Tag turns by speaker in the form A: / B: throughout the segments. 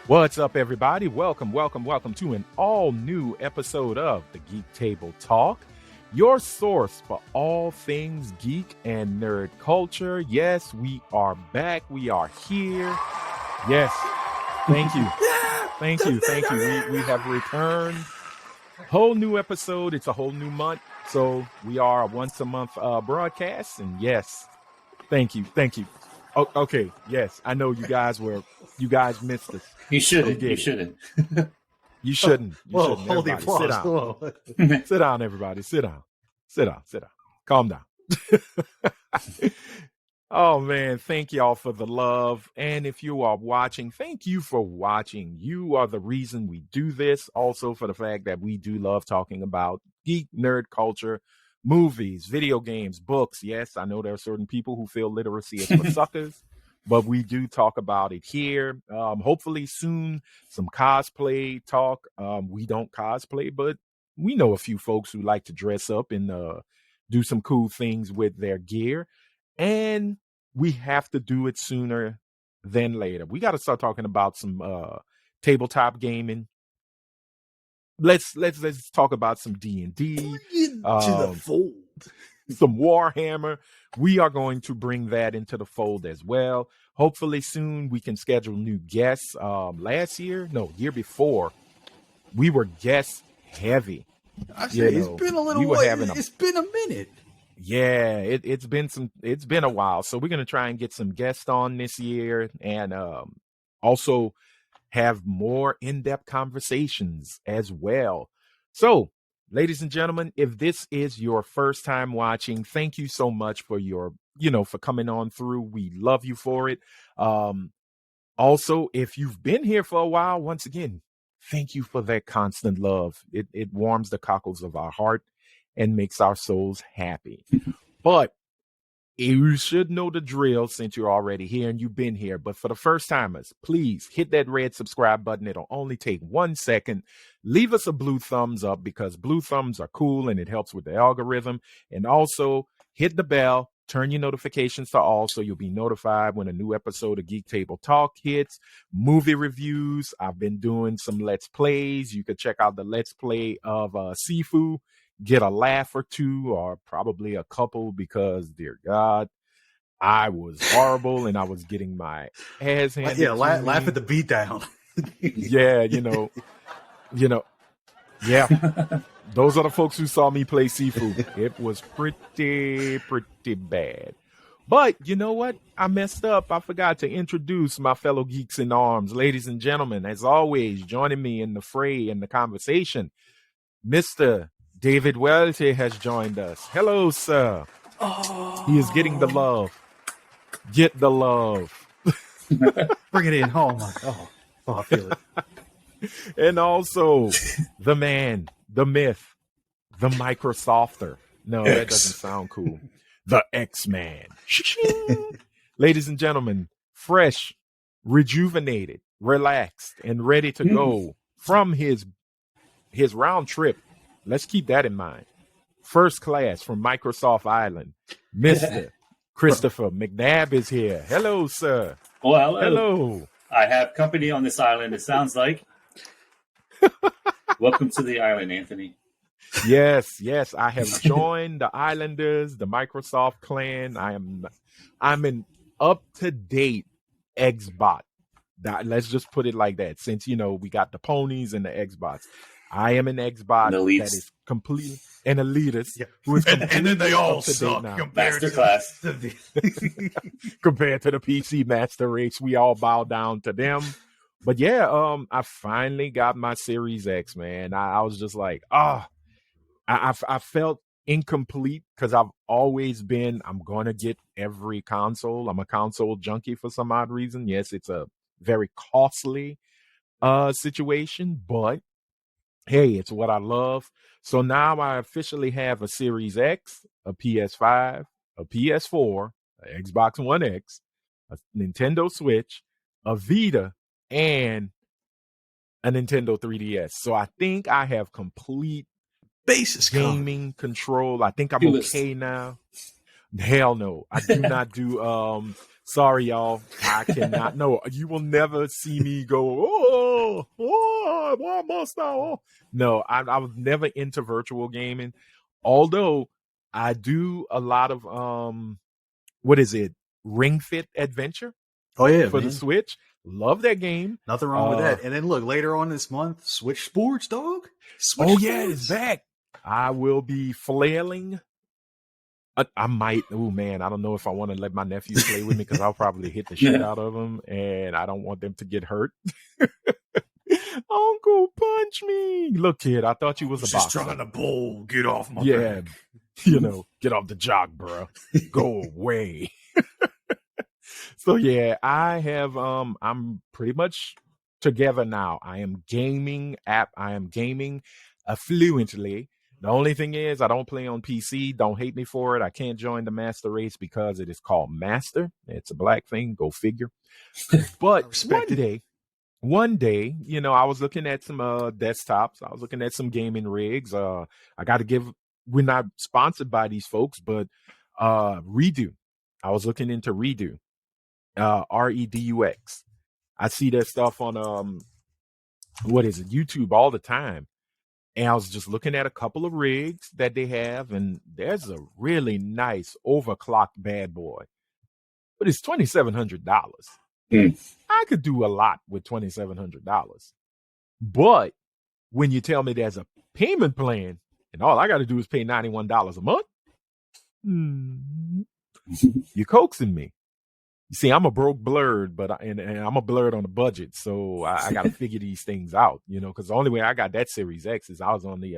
A: What's up, everybody? Welcome to an all-new episode of the Geek Table Talk, your source for all things geek and nerd culture. Yes, we are back. We are here. Yes. Thank you. Thank you. We have returned. Whole new episode. It's a whole new month. So we are a once-a-month broadcast. And yes, thank you. Oh, okay. Yes, I know you guys missed us.
B: You shouldn't. You shouldn't.
A: You shouldn't.
C: Hold the applause.
A: Sit down. Sit down, everybody. Sit down. Calm down. Oh, man. Thank y'all for the love. And if you are watching, thank you for watching. You are the reason we do this. Also for the fact that we do love talking about geek, nerd culture, movies, video games, books. Yes, I know there are certain people who feel literacy is for suckers. But we do talk about it here. Hopefully soon, some cosplay talk. We don't cosplay, but we know a few folks who like to dress up and do some cool things with their gear. And we have to do it sooner than later. We got to start talking about some tabletop gaming. Let's talk about some D&D.
C: To the fold.
A: Some Warhammer. We are going to bring that into the fold as well. Hopefully soon we can schedule new guests. Year before, we were guest heavy.
C: It's been a little while. It's been a minute.
A: Yeah, it's been a while. So we're gonna try and get some guests on this year and also have more in-depth conversations as well. So, ladies and gentlemen, if this is your first time watching, thank you so much for for coming on through. We love you for it. Also, if you've been here for a while, once again, thank you for that constant love. It warms the cockles of our heart and makes our souls happy. But you should know the drill since you're already here and you've been here. But for the first timers, please hit that red subscribe button. It'll only take 1 second. Leave us a blue thumbs up because blue thumbs are cool and it helps with the algorithm. And also hit the bell, turn your notifications to all so you'll be notified when a new episode of Geek Table Talk hits. Movie reviews. I've been doing some Let's Plays. You could check out the Let's Play of Sifu. Get a laugh or two or probably a couple because, dear God, I was horrible and I was getting my ass handed to
C: laugh
A: me.
C: at the beatdown.
A: Yeah, yeah. Those are the folks who saw me play Sifu. It was pretty bad. But you know what? I messed up. I forgot to introduce my fellow geeks in arms. Ladies and gentlemen, as always, joining me in the fray and the conversation, Mr. David Welty has joined us. Hello, sir.
C: Oh.
A: He is getting the love. Get the love.
C: Bring it in. Oh, my God. Oh, I feel it.
A: And also, the man, the myth, the Microsofter. No, that doesn't sound cool. The X-Man. Ladies and gentlemen, fresh, rejuvenated, relaxed, and ready to go from his round trip. Let's keep that in mind. First class from Microsoft Island, Mr. Christopher McNabb is here. Hello, sir.
B: Well,
A: hello.
B: I have company on this island, it sounds like. Welcome to the island, Anthony.
A: Yes. I have joined the Islanders, the Microsoft clan. I'm an up-to-date Xbot. Let's just put it like that. Since, we got the ponies and the Xbots. I am an Xbot that is completely an elitist. Yeah. Who is
C: and then they all suck
B: masterclass.
A: Compared to the PC master race, we all bow down to them. But yeah, I finally got my Series X, man. I was just like, I felt incomplete because I've always been, I'm going to get every console. I'm a console junkie for some odd reason. Yes, it's a very costly situation, but hey, it's what I love. So now I officially have a Series X, a PS5, a PS4, an Xbox One X, a Nintendo Switch, a Vita, and a Nintendo 3DS. So I think I have complete
C: basis
A: gaming control. I think I'm okay now. Hell no. I do not do sorry y'all. I cannot. No, you will never see me go, why must I? Oh. No, I was never into virtual gaming. Although I do a lot of what is it? Ring Fit Adventure
C: Oh yeah,
A: for
C: man.
A: the Switch. Love that game.
C: Nothing wrong with that. And then look, later on this month, Switch Sports, dog.
A: Oh yeah, it's back. I will be flailing. I might. Oh man, I don't know if I want to let my nephews play with me because I'll probably hit the shit out of them, and I don't want them to get hurt. Uncle, punch me! Look, kid, I thought you was a boxer.
C: Trying to bowl. Get off my back.
A: Get off the jock, bro. Go away. So yeah, I have. I'm pretty much together now. I am gaming affluently. The only thing is I don't play on PC. Don't hate me for it. I can't join the master race because it is called master. It's a black thing. Go figure. But one day, I was looking at some desktops. I was looking at some gaming rigs. I got to give, we're not sponsored by these folks, but Redo. I was looking into Redo. REDUX. I see that stuff on YouTube all the time. And I was just looking at a couple of rigs that they have, and there's a really nice overclocked bad boy. But it's $2,700. I could do a lot with $2,700. But when you tell me there's a payment plan, and all I got to do is pay $91 a month, you're coaxing me. You see, I'm a broke blurred, but and I'm a blurred on a budget, so I got to figure these things out, because the only way I got that Series X is I was on the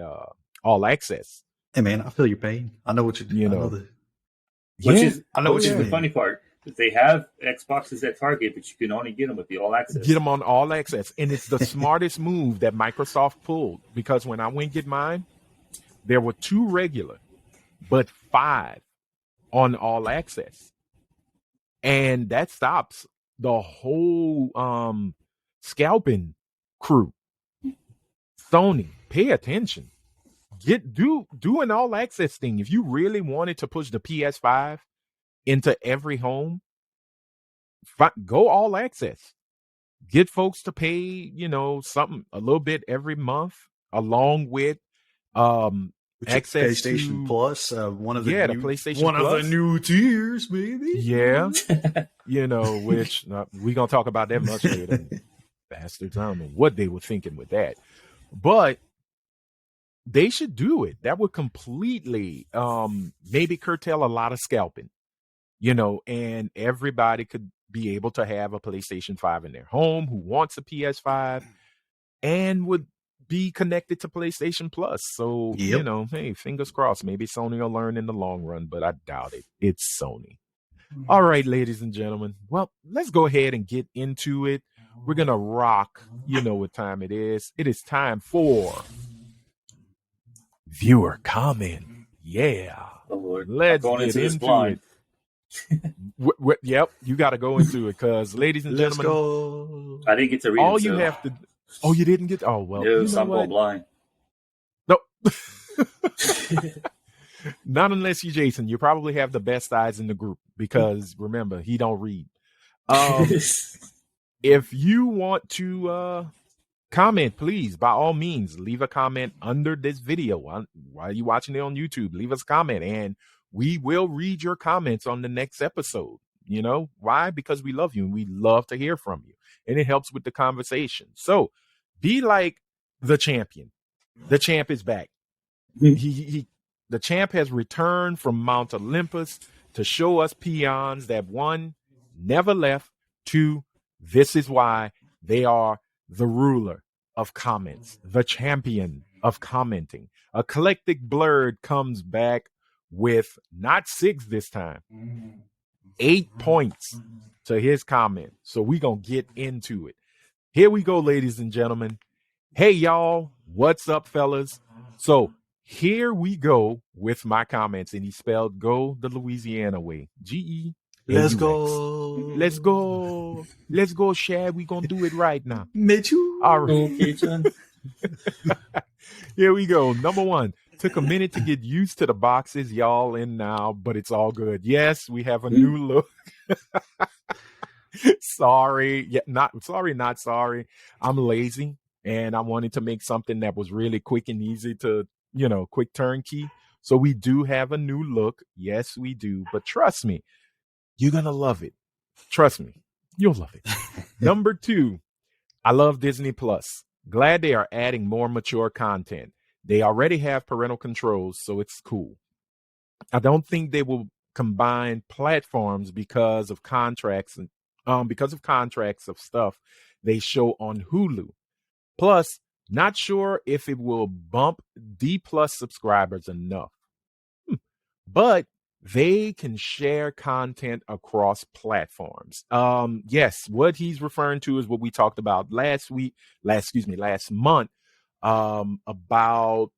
A: All Access.
C: Hey man, I feel your pain. I know what you're doing.
B: Which is the funny part. They have Xboxes at Target, but you can only get them with the All Access.
A: Get them on All Access, and it's the smartest move that Microsoft pulled, because when I went get mine, there were 2 regular, but 5 on All Access. And that stops the whole scalping crew. Sony, pay attention. Do an all access thing. If you really wanted to push the PS5 into every home, go all access. Get folks to pay, something a little bit every month, along with access
C: PlayStation
A: to
C: Plus, one of the
A: PlayStation
C: one
A: Plus.
C: of the new tiers, baby.
A: Yeah, which we're gonna talk about that much later. Bastards, I don't know what they were thinking with that, but they should do it. That would completely maybe curtail a lot of scalping, and everybody could be able to have a PlayStation 5 in their home who wants a PS5 and would be connected to PlayStation Plus. So, hey, fingers crossed. Maybe Sony will learn in the long run, but I doubt it. It's Sony. All right, ladies and gentlemen. Well, let's go ahead and get into it. We're going to rock. You know what time it is. It is time for viewer comment. Yeah.
B: Oh, Lord.
A: Let's get into it. Yep, you got to go into it because, ladies and gentlemen,
C: go.
B: I didn't get to read
A: all
B: it,
A: you have to. Oh, you didn't get. Oh well,
B: no, I'm going blind.
A: No, not unless you, Jason. You probably have the best eyes in the group because remember, he don't read. If you want to comment, please, by all means, leave a comment under this video while you're watching it on YouTube. Leave us a comment, and we will read your comments on the next episode. Why? Because we love you and we love to hear from you, and it helps with the conversation. So be like the champion. The champ is back. The champ has returned from Mount Olympus to show us peons that 1, never left, 2, this is why they are the ruler of comments, the champion of commenting. Eclectic Blurred comes back with not 6 this time, 8 points to his comment. So we're going to get into it. Here we go, ladies and gentlemen. Hey, y'all. What's up, fellas? So here we go with my comments. And he spelled go the Louisiana way. G-E.
C: Let's go.
A: Let's go. Let's go, Shad. We're going to do it right now.
C: Mitchell.
A: All right. Here we go. Number 1. took a minute to get used to the boxes, y'all in now, but it's all good. Yes, we have a new look. Sorry. Yeah, not sorry. I'm lazy and I wanted to make something that was really quick and easy to, quick turnkey. So we do have a new look. Yes, we do. But trust me, you're going to love it. Trust me, you'll love it. Number 2, I love Disney Plus. Glad they are adding more mature content. They already have parental controls, so it's cool. I don't think they will combine platforms because of contracts of stuff they show on Hulu. Plus, not sure if it will bump D Plus subscribers enough. But they can share content across platforms. Yes, what he's referring to is what we talked about last month, about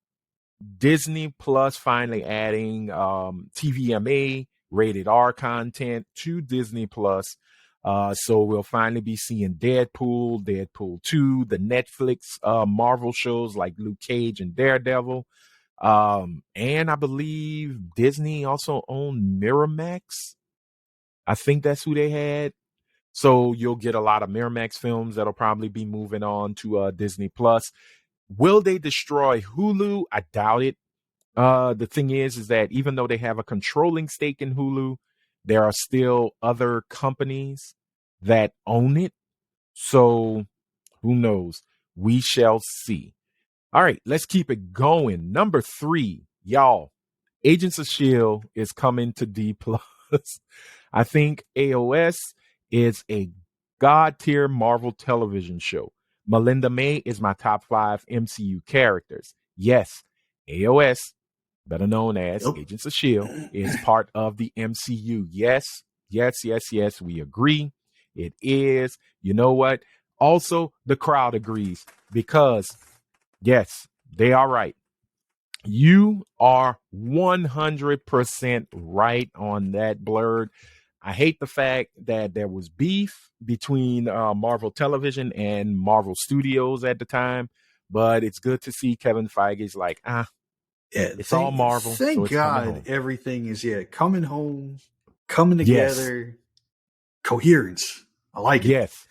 A: Disney Plus finally adding TVMA rated R content to Disney Plus. So we'll finally be seeing Deadpool 2, the Netflix Marvel shows like Luke Cage and Daredevil. And I believe Disney also owned Miramax. I think that's who they had. So you'll get a lot of Miramax films that'll probably be moving on to Disney Plus. Will they destroy Hulu? I doubt it. The thing is that even though they have a controlling stake in Hulu, there are still other companies that own it. So who knows? We shall see. All right, let's keep it going. Number 3, y'all, Agents of S.H.I.E.L.D. is coming to D+. I think AOS is a god-tier Marvel television show. Melinda May is my top 5 MCU characters. Yes, AOS, better known as Agents of S.H.I.E.L.D., is part of the MCU. Yes, we agree. It is. You know what? Also, the crowd agrees because yes, they are right. You are 100% right on that, Blurred. I hate the fact that there was beef between Marvel Television and Marvel Studios at the time, but it's good to see Kevin Feige's like, it's all Marvel.
C: Thank
A: so it's
C: God everything is coming home, coming together, coherence. I like it.
A: Yes.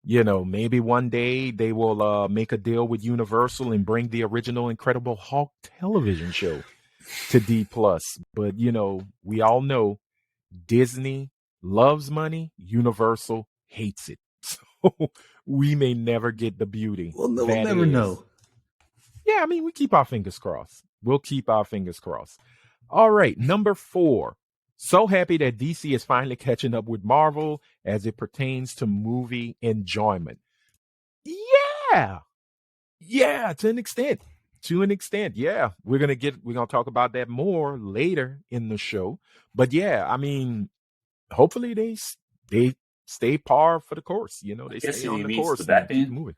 A: Maybe one day they will make a deal with Universal and bring the original Incredible Hulk television show to D+. But, we all know Disney loves money. Universal hates it. So we may never get the beauty.
C: We'll never know.
A: Yeah, I mean, we keep our fingers crossed. We'll keep our fingers crossed. All right, number 4. So happy that DC is finally catching up with Marvel as it pertains to movie enjoyment. Yeah, to an extent. Yeah, we're gonna talk about that more later in the show. But yeah, I mean, hopefully they stay par for the course. They stay on the course and keep moving.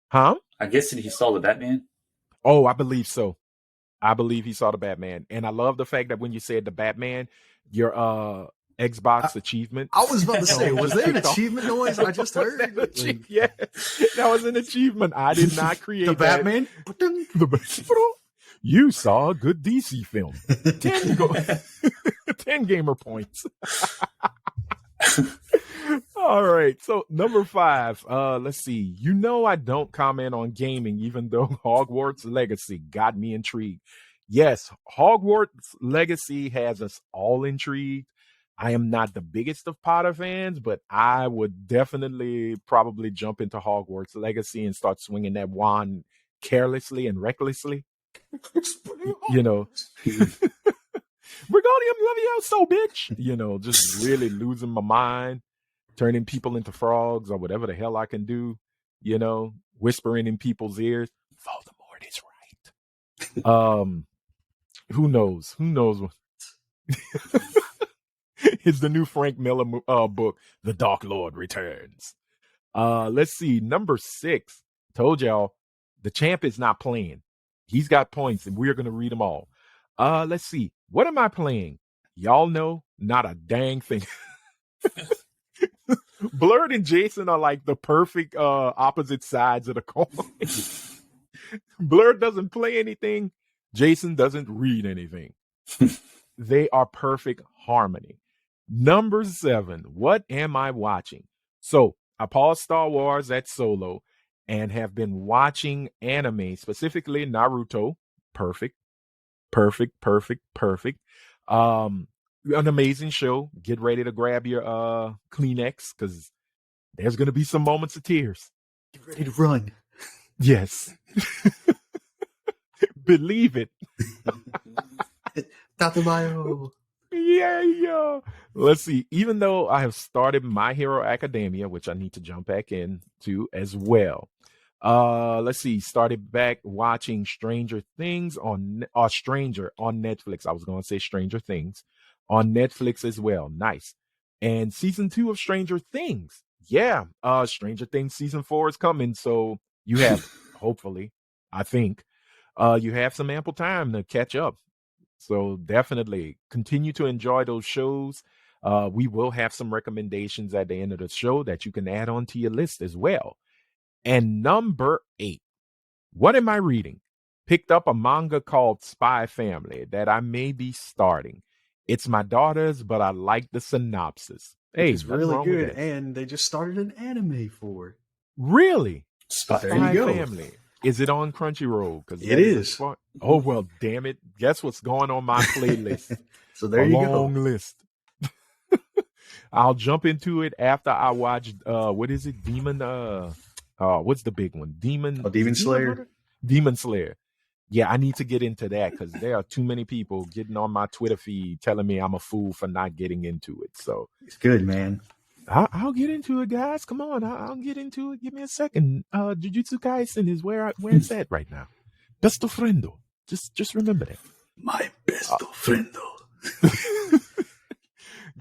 A: Huh?
B: I guess he saw the Batman.
A: Oh, I believe so. I believe he saw the Batman. And I love the fact that when you said the Batman, your Xbox achievement.
C: I was about to say, was there an achievement noise I just heard?
A: Yeah, that was an achievement. I did not create
C: the Batman.
A: You saw a good DC film. 10 gamer points. All right. So number 5, let's see. I don't comment on gaming, even though Hogwarts Legacy got me intrigued. Yes, Hogwarts Legacy has us all intrigued. I am not the biggest of Potter fans, but I would definitely probably jump into Hogwarts Legacy and start swinging that wand carelessly and recklessly. Wingardium Levioso, bitch. Just really losing my mind, turning people into frogs or whatever the hell I can do, whispering in people's ears. Voldemort is right. Who knows? It's the new Frank Miller book, The Dark Lord Returns. Let's see. Number 6. Told y'all the champ is not playing. He's got points, and we're going to read them all. Let's see. What am I playing? Y'all know, not a dang thing. Blurred and Jason are like the perfect opposite sides of the coin. Blurred doesn't play anything. Jason doesn't read anything. They are perfect harmony. Number 7, what am I watching? So I paused Star Wars at Solo and have been watching anime, specifically Naruto. Perfect. An amazing show. Get ready to grab your Kleenex because there's going to be some moments of tears.
C: Get ready to run.
A: Yes. Believe it.
C: Dr. Bio.
A: Yeah. Let's see. Even though I have started My Hero Academia, which I need to jump back into as well. Let's see. Started back watching Stranger Things Stranger on Netflix. I was going to say Stranger Things on Netflix as well. Nice. And season 2 of Stranger Things. Yeah. Stranger Things season 4 is coming. So you have, hopefully, I think, you have some ample time to catch up. So definitely continue to enjoy those shows. We will have some recommendations at the end of the show that you can add on to your list as well. And number 8, what am I reading? Picked up a manga called Spy Family that I may be starting. It's my daughter's, but I like the synopsis. Hey,
C: it's really good. And they just started an anime for it.
A: Really?
C: Spy
A: Family. Is it on Crunchyroll? Because
C: it is.
A: Oh, well, damn it. Guess what's going on my playlist?
C: So there you go.
A: Long list. I'll jump into it after I watch, what is it? What's the big one?
C: Demon Slayer?
A: Demon Slayer. Yeah, I need to get into that because there are too many people getting on my Twitter feed telling me I'm a fool for not getting into it. So
C: it's good, man.
A: I'll get into it, guys. Come on, I'll get into it. Give me a second. Jujutsu Kaisen is where it's at right now. Besto friendo. Just remember that.
C: My besto friendo.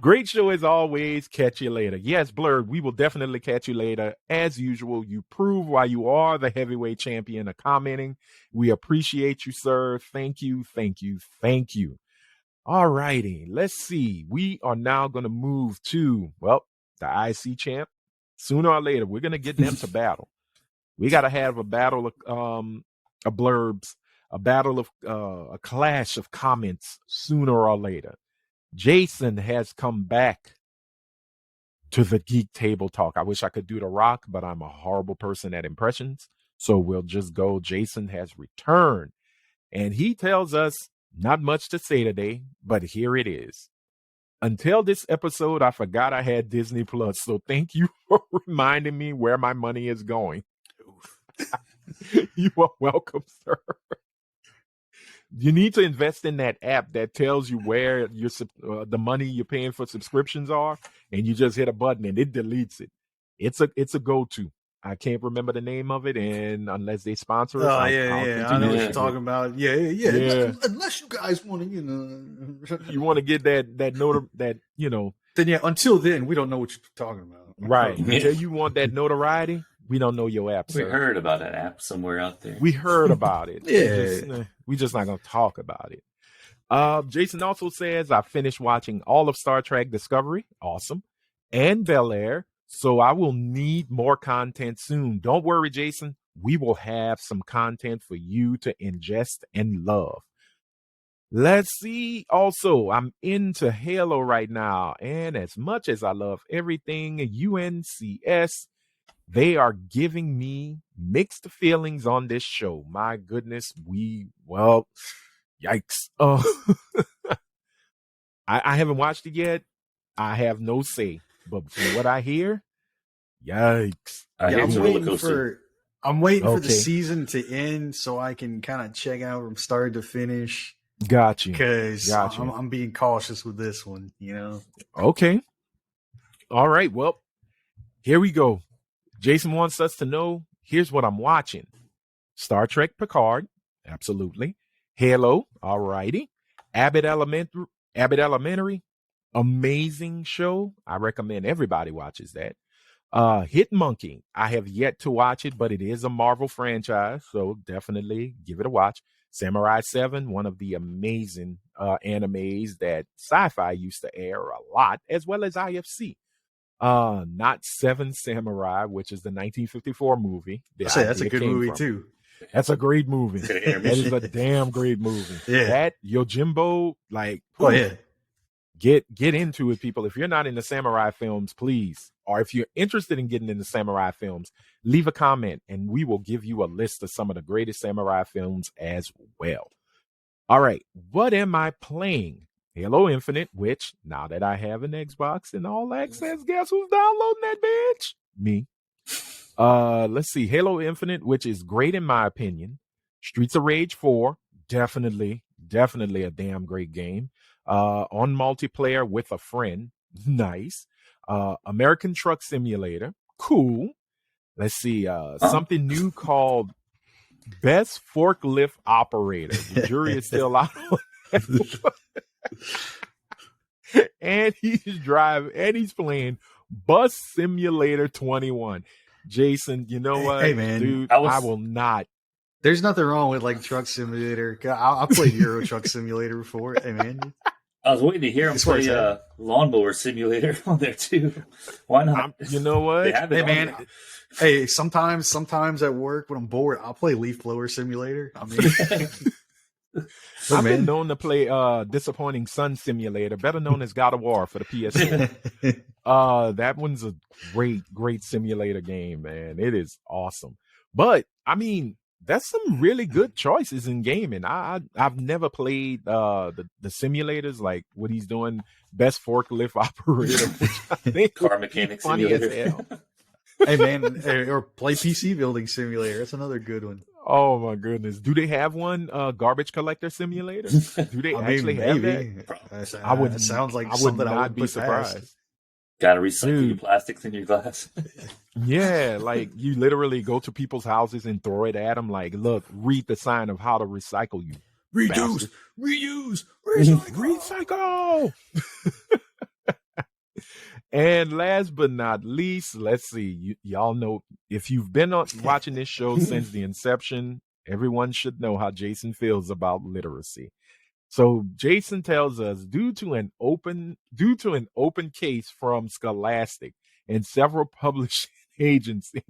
A: Great show as always. Catch you later. Yes, Blurred, we will definitely catch you later. As usual, you prove why you are the heavyweight champion of commenting. We appreciate you, sir. Thank you. All righty. Let's see. We are now going to move to, the IC champ. Sooner or later, we're going to get them to battle. We got to have a battle of blurbs, a battle of a clash of comments sooner or later. Jason has come back to the Geek Table Talk. I wish I could do The Rock, but I'm a horrible person at impressions. So we'll just go. Jason has returned. And he tells us not much to say today, but here it is. Until this episode, I forgot I had Disney Plus. So thank you for reminding me where my money is going. You are welcome, sir. You need to invest in that app that tells you where the money you're paying for subscriptions are, and you just hit a button and it deletes it. It's a go-to. I can't remember the name of it, and unless they sponsor us,
C: I know what you're talking about. Yeah. Unless you guys want to,
A: you want to get that note that
C: Then until then, we don't know what you're talking about.
A: Right. Until you want that notoriety, we don't know your app.
B: We heard about that app somewhere out there.
A: We heard about it.
C: Yeah.
A: We just not going to talk about it. Jason also says, I finished watching all of Star Trek Discovery. Awesome. And Bel Air. So I will need more content soon. Don't worry, Jason. We will have some content for you to ingest and love. Let's see. Also, I'm into Halo right now. And as much as I love everything UNCS, they are giving me mixed feelings on this show. My goodness, yikes. I haven't watched it yet. I have no say. But from what I hear, yikes.
C: I'm waiting for the season to end so I can kind of check out from start to finish.
A: Got you.
C: Because I'm being cautious with this one,
A: Okay. All right. Well, here we go. Jason wants us to know, here's what I'm watching. Star Trek Picard, absolutely. Halo, all righty. Abbott Elementary, amazing show. I recommend everybody watches that. Hit Monkey, I have yet to watch it, but it is a Marvel franchise, so definitely give it a watch. Samurai 7, one of the amazing animes that Sci-Fi used to air a lot, as well as IFC. Not Seven Samurai, which is the 1954 movie.
C: That's a good movie too.
A: That's a great movie. That is a damn great movie.
C: Yeah.
A: That Yojimbo, like,
C: oh yeah.
A: Get into it, people. If you're not into samurai films, please, or if you're interested in getting into samurai films, leave a comment and we will give you a list of some of the greatest samurai films as well. All right, what am I playing? Halo Infinite, which now that I have an Xbox and all access, guess who's downloading that bitch? Me. Let's see, Halo Infinite, which is great in my opinion. Streets of Rage 4, definitely a damn great game. On multiplayer with a friend, nice. American Truck Simulator, cool. Let's see, something new called Best Forklift Operator. The jury is still out on that. And he's playing Bus Simulator 21. Jason, you know what?
C: Hey man,
A: dude, I will not.
C: There's nothing wrong with like Truck Simulator. I played Euro Truck Simulator before. Hey man,
B: I was waiting to hear him play Lawnmower Simulator on there too. Why not?
A: You know what?
C: Hey man, hey, sometimes at work when I'm bored, I'll play Leaf Blower Simulator. I mean,
A: I've been known to play Disappointing Sun Simulator, better known as God of War for the PS4. That one's a great simulator game, man. It is awesome. But I mean, that's some really good choices in gaming. I've never played the simulators like what he's doing, Best Forklift Operator, which I think
B: Car Mechanic
A: funny
B: Simulator.
A: as hell.
C: hey man, or play PC Building Simulator. That's another good one.
A: Oh my goodness! Do they have one Garbage Collector Simulator? Do they actually have that?
C: I would. Sounds like something I would
A: be surprised.
C: Past.
B: Gotta recycle your plastics in your glass.
A: Yeah, like you literally go to people's houses and throw it at them. Like, look, read the sign of how to recycle you.
C: Reduce, reuse, recycle.
A: And last but not least, let's see. Y'all know if you've been watching this show since the inception, everyone should know how Jason feels about literacy. So Jason tells us, due to an open case from Scholastic and several publishing agencies,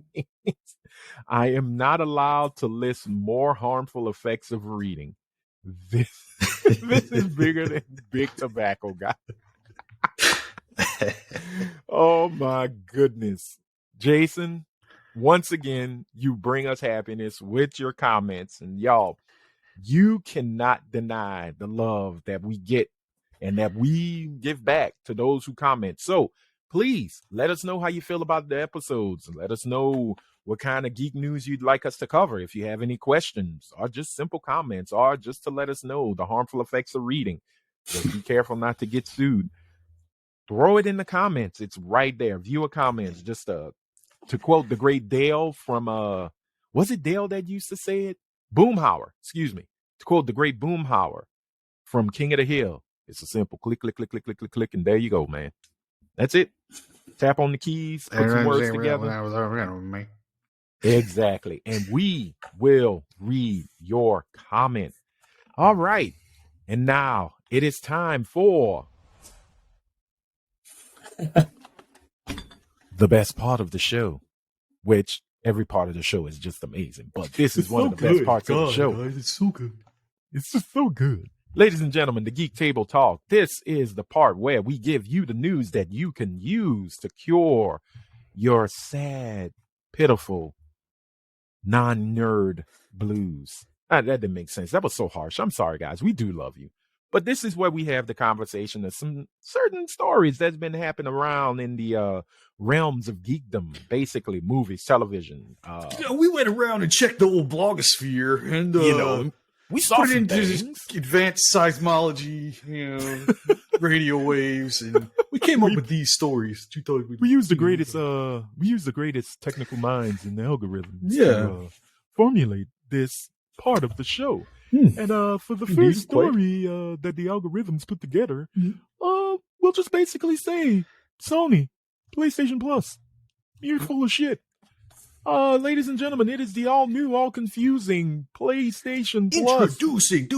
A: I am not allowed to list more harmful effects of reading. This is bigger than big tobacco, guys. Oh my goodness. Jason, once again, you bring us happiness with your comments. And y'all, you cannot deny the love that we get and that we give back to those who comment. So please let us know how you feel about the episodes. Let us know what kind of geek news you'd like us to cover. If you have any questions or just simple comments or just to let us know the harmful effects of reading. Just be careful not to get sued. Throw it in the comments. It's right there. Viewer comments. Just to quote the great Dale from was it Dale that used to say it? Boomhauer, excuse me. To quote the great Boomhauer from King of the Hill. It's a simple click, click, click, click, click, click, click, and there you go, man. That's it. Tap on the keys, put some words together. Exactly. And we will read your comment. All right. And now it is time for the best part of the show, which every part of the show is just amazing. But this is one of the best parts of the show.
C: Guys, it's so good.
A: It's just so good. Ladies and gentlemen, the Geek Table Talk. This is the part where we give you the news that you can use to cure your sad, pitiful, non-nerd blues. That didn't make sense. That was so harsh. I'm sorry, guys. We do love you. But this is where we have the conversation of some certain stories that's been happening around in the realms of geekdom, basically movies, television.
C: We went around and checked the old blogosphere and
A: we saw
C: put
A: some
C: into
A: things.
C: Advanced seismology, radio waves, and we came up with these stories.
A: We used the greatest technical minds and algorithms
C: Yeah.
A: to formulate this part of the show. And for the first story that the algorithms put together, we'll just basically say, Sony, PlayStation Plus, you're full of shit. Ladies and gentlemen, it is the all-new, all-confusing PlayStation Plus.
C: Introducing.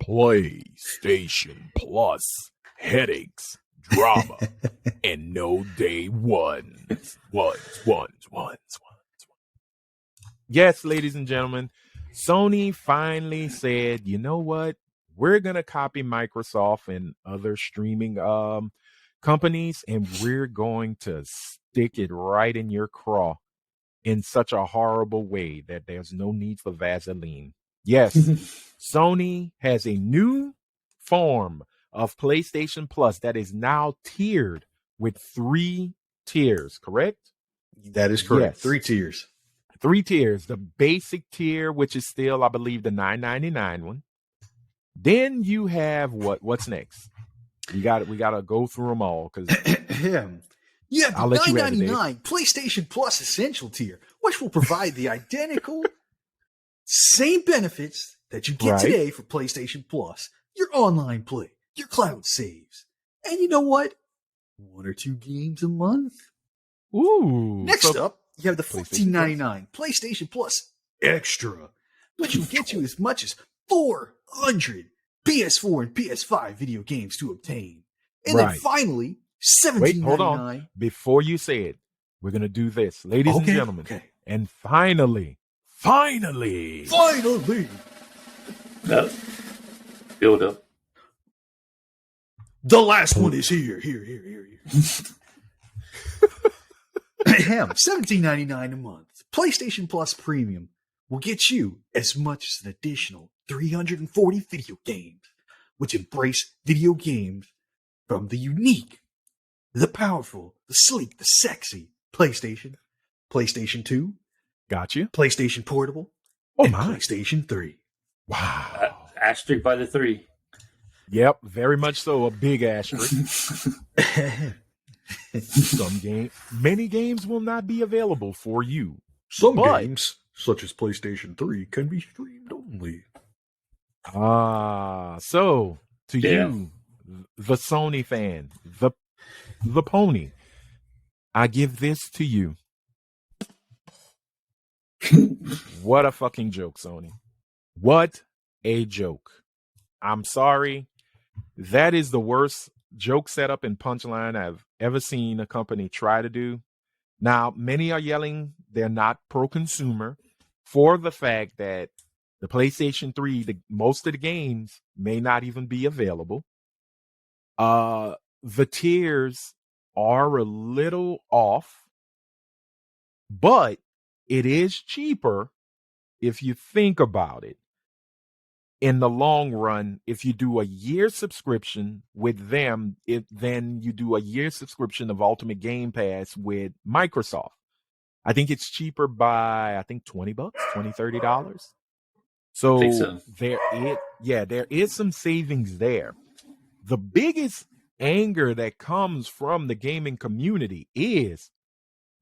A: PlayStation Plus. Headaches, drama, and no day ones. Yes, ladies and gentlemen, Sony finally said, you know what? We're going to copy Microsoft and other streaming companies, and we're going to stick it right in your craw in such a horrible way that there's no need for Vaseline. Yes, Sony has a new form of PlayStation Plus that is now tiered with 3 tiers, correct?
C: That is correct.
A: Yes.
C: 3 tiers.
A: 3 tiers. The basic tier, which is still, I believe, the $9.99 one. Then you have what's next? We got to go through them all because
C: you have the $9.99 PlayStation Plus Essential tier, which will provide the identical same benefits that you get today for PlayStation Plus, your online play, your cloud saves, and you know what? 1 or 2 games a month.
A: Ooh.
C: Next up, you have the $14.99 PlayStation Plus Extra, which will get you as much as 400 PS4 and PS5 video games to obtain. And then finally, $17.99.
A: Wait, hold on. Before you say it, we're going to do this, ladies and gentlemen.
C: Okay.
A: And finally.
B: Build up.
C: The last one is here. $17.99 a month. PlayStation Plus Premium will get you as much as an additional 340 video games, which embrace video games from the unique, the powerful, the sleek, the sexy PlayStation 2,
A: gotcha,
C: PlayStation Portable, and PlayStation 3.
A: Wow.
B: Asterisk by the 3.
A: Yep, very much so. A big asterisk. Many games will not be available for you.
C: Some games, such as PlayStation 3, can be streamed only.
A: So to you, the Sony fan, the pony, I give this to you. What a fucking joke, Sony. What a joke. I'm sorry. That is the worst joke setup and punchline I've ever seen a company try to do. Now, many are yelling they're not pro-consumer for the fact that the PlayStation 3, most of the games may not even be available. The tiers are a little off, but it is cheaper if you think about it. In the long run, if you do a year subscription with them, then you do a year subscription of Ultimate Game Pass with Microsoft. I think it's cheaper by, $20, $30. So there is some savings there. The biggest anger that comes from the gaming community is,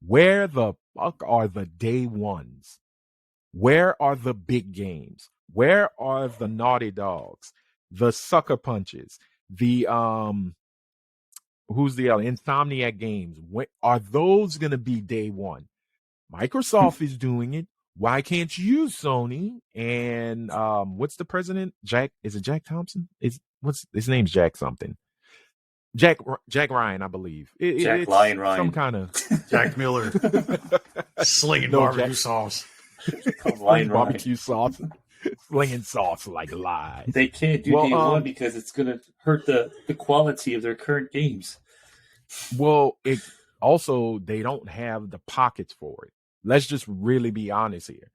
A: where the fuck are the day ones? Where are the big games? Where are the Naughty Dogs, the Sucker Punches, the who's the other Insomniac Games? Are those going to be day one? Microsoft is doing it. Why can't you, Sony? And what's the president? Jack? Is it Jack Thompson? What's his name's Jack something? Jack Ryan, I believe.
B: Jack Lion Ryan.
C: Some kind of Jack Miller slinging barbecue sauce.
A: Barbecue sauce. Slinging sauce like lies.
B: They can't do day one because it's going to hurt the quality of their current games.
A: Well, they don't have the pockets for it. Let's just really be honest here.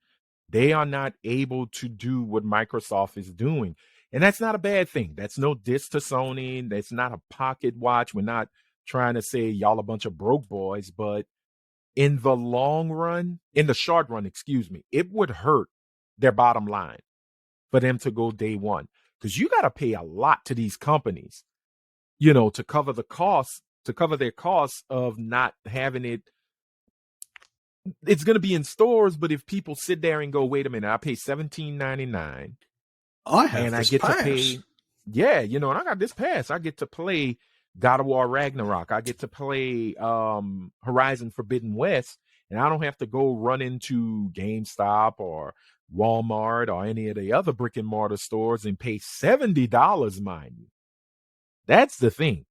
A: They are not able to do what Microsoft is doing. And that's not a bad thing. That's no diss to Sony. That's not a pocket watch. We're not trying to say y'all a bunch of broke boys, but in the short run, it would hurt their bottom line for them to go day one, because you got to pay a lot to these companies, to cover the costs, to cover their costs of not having it. It's going to be in stores, but if people sit there and go, wait a minute, I pay $17.99, and I get to pay, and I got this pass. I get to play God of War Ragnarok. I get to play Horizon Forbidden West, and I don't have to go run into GameStop or Walmart or any of the other brick and mortar stores and pay $70, mind you. That's the thing,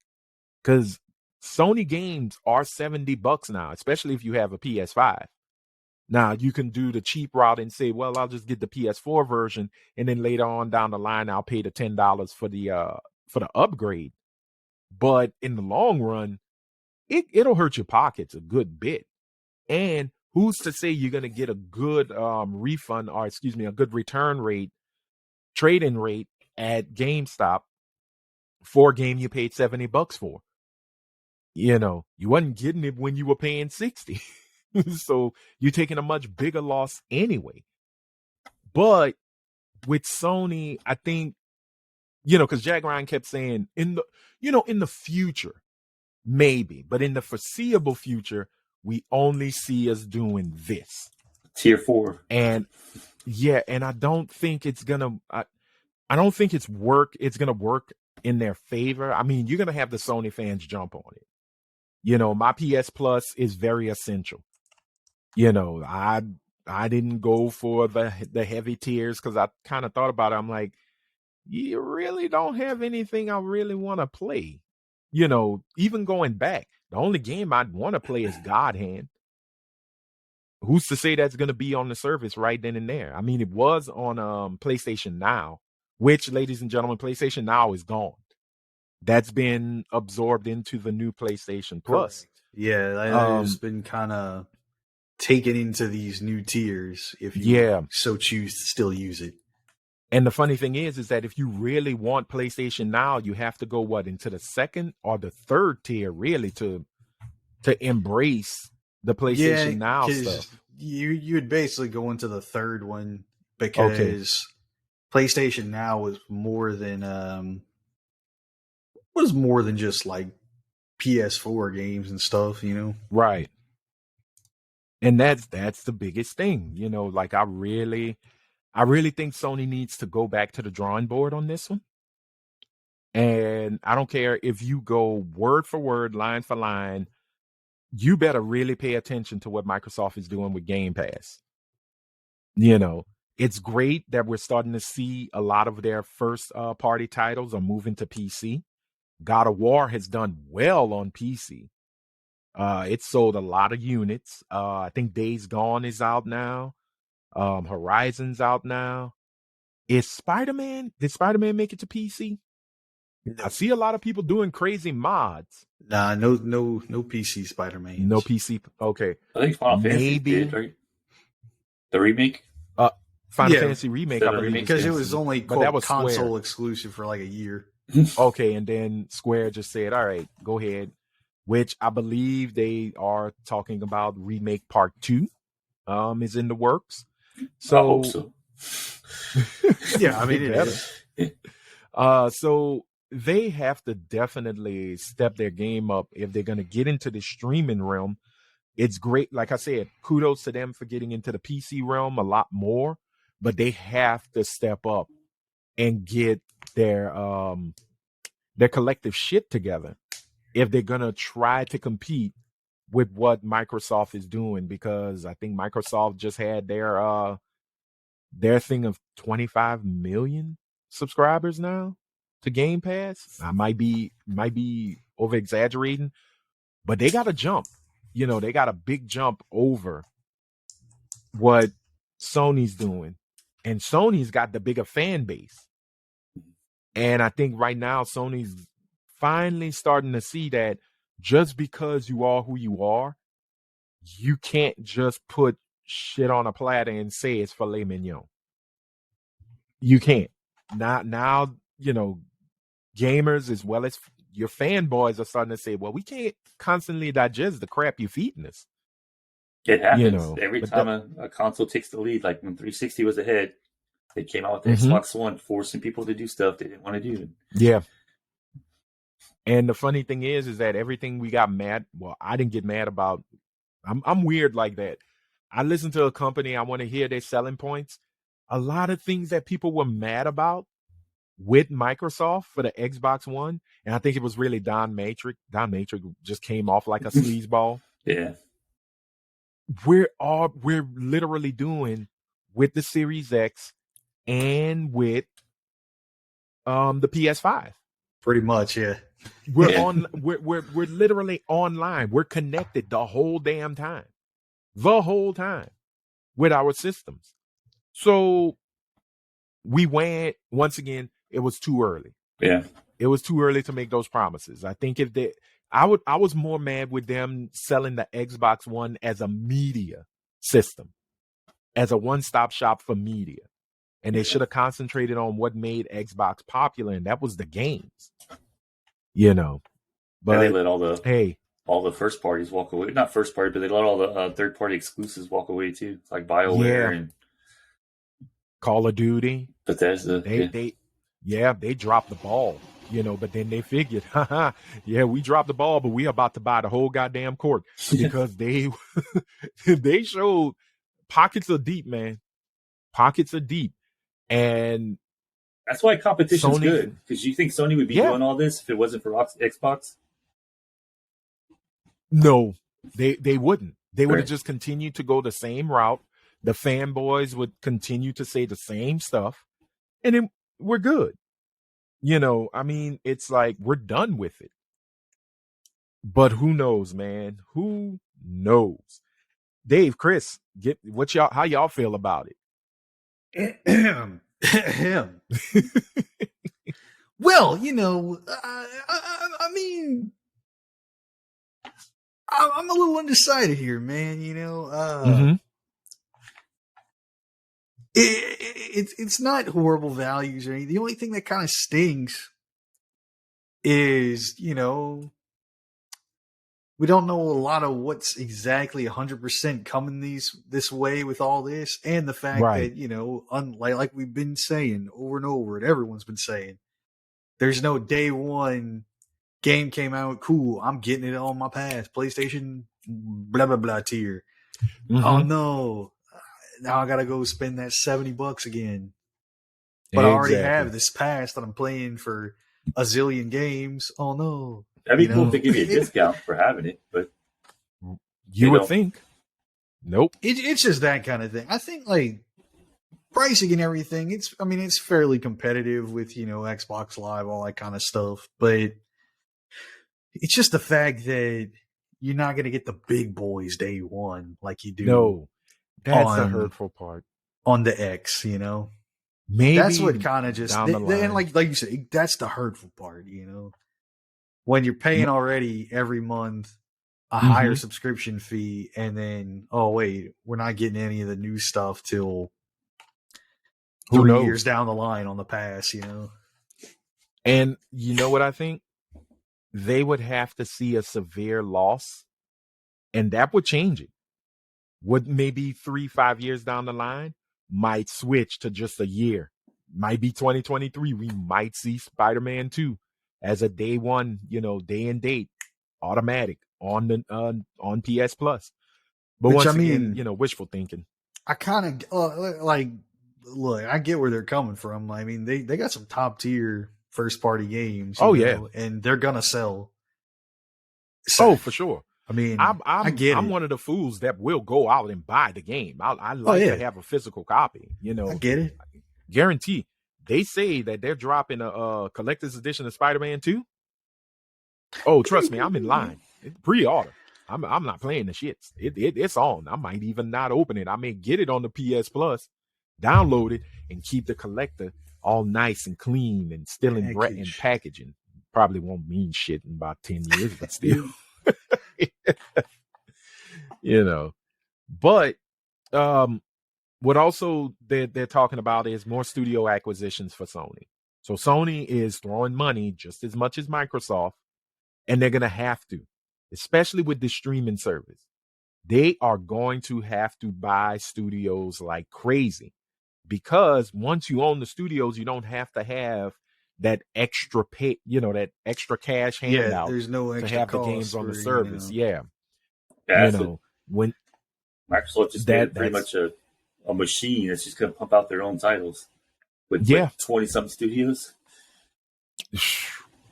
A: because Sony games are $70 now, especially if you have a PS5. Now you can do the cheap route and say, well, I'll just get the PS4 version, and then later on down the line, I'll pay the $10 for the upgrade. But in the long run, it'll hurt your pockets a good bit. And who's to say you're gonna get a good refund, or a good return rate, trade-in rate at GameStop for a game you paid $70 for? You wasn't getting it when you were paying $60. So you're taking a much bigger loss anyway. But with Sony, I think, because Jack Ryan kept saying in the future, maybe, but in the foreseeable future, we only see us doing this.
B: Tier 4.
A: And I don't think it's gonna I don't think it's gonna work in their favor. I mean, you're gonna have the Sony fans jump on it. My PS Plus is very essential. I didn't go for the heavy tiers because I kind of thought about it. I'm like, you really don't have anything I really want to play. Even going back, the only game I'd want to play is God Hand. Who's to say that's going to be on the service right then and there? I mean, it was on PlayStation Now, which, ladies and gentlemen, PlayStation Now is gone. That's been absorbed into the new PlayStation Plus.
C: Correct. Yeah, it's been kind of taken into these new tiers if you so choose to still use it.
A: And the funny thing is that if you really want PlayStation Now, you have to go into the second or the third tier really to embrace the PlayStation Now stuff.
C: You'd basically go into the third one because PlayStation Now was more than just like PS4 games and stuff,
A: Right. And that's the biggest thing, like I really think Sony needs to go back to the drawing board on this one. And I don't care if you go word for word, line for line, you better really pay attention to what Microsoft is doing with Game Pass. It's great that we're starting to see a lot of their first party titles are moving to PC. God of War has done well on PC. It sold a lot of units. I think Days Gone is out now. Horizon's out now. Did Spider-Man make it to PC? No. I see a lot of people doing crazy mods.
C: Nah, no PC Spider-Man.
A: No PC. Okay.
B: I think Final Fantasy did, right? The remake?
A: Final Fantasy remake, I believe.
C: Because it was only
A: that was
C: console
A: Square
C: exclusive for like a year.
A: Okay, and then Square just said, all right, go ahead. Which I believe they are talking about remake part 2 is in the works. So,
B: I hope so.
C: Yeah, I mean, it is.
A: So they have to definitely step their game up if they're going to get into the streaming realm. It's great. Like I said, kudos to them for getting into the PC realm a lot more, but they have to step up and get their collective shit together if they're going to try to compete with what Microsoft is doing, because I think Microsoft just had their thing of 25 million subscribers now to Game Pass. I might be over exaggerating, but they got a jump. They got a big jump over what Sony's doing, and Sony's got the bigger fan base. And I think right now Sony's finally starting to see that just because you are who you are, you can't just put shit on a platter and say it's filet mignon. You can't. Now, gamers as well as your fanboys are starting to say, well, we can't constantly digest the crap you're feeding us.
B: It happens every time a console takes the lead. Like when 360 was ahead, they came out with the Xbox One, forcing people to do stuff they didn't want to do.
A: Yeah. And the funny thing is that everything we got mad. Well, I didn't get mad about. I'm weird like that. I listen to a company. I want to hear their selling points. A lot of things that people were mad about with Microsoft for the Xbox One, and I think it was really Don Matrix. Don Matrix just came off like a sleazeball.
B: Yeah.
A: We're literally doing with the Series X and with the PS5.
C: Pretty much, yeah.
A: We're literally online. We're connected the whole damn time. The whole time. with our systems. So we went, once again, it was too early.
B: Yeah.
A: It was too early to make those promises. I think I was more mad with them selling the Xbox One as a media system, as a one-stop shop for media. And they should have concentrated on what made Xbox popular, and that was the games. But
B: they let all the first parties walk away. Not first party, but they let all the third-party exclusives walk away too, like BioWare and
A: Call of Duty.
B: Bethesda.
A: They dropped the ball, but then they figured, we dropped the ball, but we about to buy the whole goddamn court because they showed pockets are deep, man. Pockets are deep. And
B: that's why competition's good. Because you think Sony would be doing all this if it wasn't for Xbox?
A: No, they wouldn't. They would have just continued to go the same route. The fanboys would continue to say the same stuff, and then we're good. I mean, it's like we're done with it. But who knows, man? Who knows? Dave, Chris, how y'all feel about it?
C: Well, I mean, I'm a little undecided here, man. It's not horrible values or anything. The only thing that kind of stings is, we don't know a lot of what's exactly 100% coming this way with all this, and the fact that like we've been saying over and over, and everyone's been saying, there's no day one game came out, cool, I'm getting it on my pass, PlayStation blah blah blah tier. Oh no, now I gotta go spend that $70 again. But I already have this pass that I'm playing for a zillion games. Oh no.
B: That'd be cool if they give you a discount for having it, but
A: you would think. Nope.
C: It's just that kind of thing. I think like pricing and everything, it's fairly competitive with, Xbox Live, all that kind of stuff. But it's just the fact that you're not going to get the big boys day one like you do.
A: No, that's the hurtful part.
C: On the X,
A: Maybe
C: that's what kind of just,
A: down the line.
C: And like you said, that's the hurtful part, when you're paying already every month a higher subscription fee, and then, oh wait, we're not getting any of the new stuff till 3 years down the line on the pass,
A: And you know what I think? They would have to see a severe loss, and that would change it. Would maybe 3-5 years down the line might switch to just a year. Might be 2023. We might see Spider-Man 2 as a day one, day and date, automatic on the on PS Plus. But once again, wishful thinking.
C: I kind of look, I get where they're coming from. I mean, they got some top tier first party games. And they're gonna sell.
A: So, for sure.
C: I mean,
A: I get it. I'm one of the fools that will go out and buy the game. I like to have a physical copy.
C: I get it.
A: Guarantee. They say that they're dropping a collector's edition of Spider-Man 2. Oh, trust me, I'm in line. Pre-order. I'm not playing the shits. It's on. I might even not open it. I may get it on the PS Plus, download it, and keep the collector all nice and clean and still in packaging. Probably won't mean shit in about 10 years, but still. But what also they're talking about is more studio acquisitions for Sony. So Sony is throwing money just as much as Microsoft, and they're going to have to, especially with the streaming service. They are going to have to buy studios like crazy, because once you own the studios, you don't have to have that extra pay, that extra cash handout.
C: There's no extra
A: to have the games on the service. When
B: Microsoft just made pretty much a machine that's just going to pump out their own titles with 20-something studios.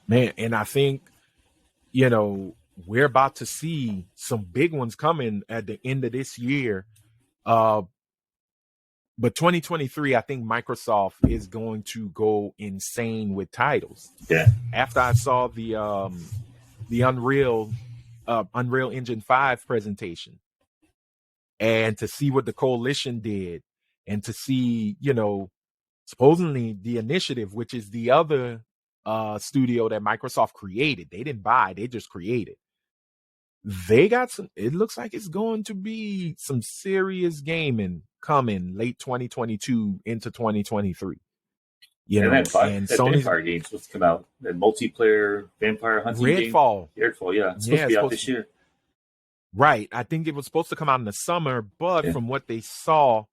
A: Man, and I think, we're about to see some big ones coming at the end of this year. But 2023, I think Microsoft is going to go insane with titles.
B: Yeah.
A: After I saw the Unreal Engine 5 presentation, and to see what the coalition did, and to see, supposedly the Initiative, which is the other studio that Microsoft created. They didn't buy, they just created. They got some, it looks like it's going to be some serious gaming coming late 2022 into 2023.
B: And Sony's vampire game's supposed to come out. That multiplayer vampire hunting
A: Redfall.
B: game. Redfall, yeah. It's supposed to be out this year.
A: Right. I think it was supposed to come out in the summer, but from what they saw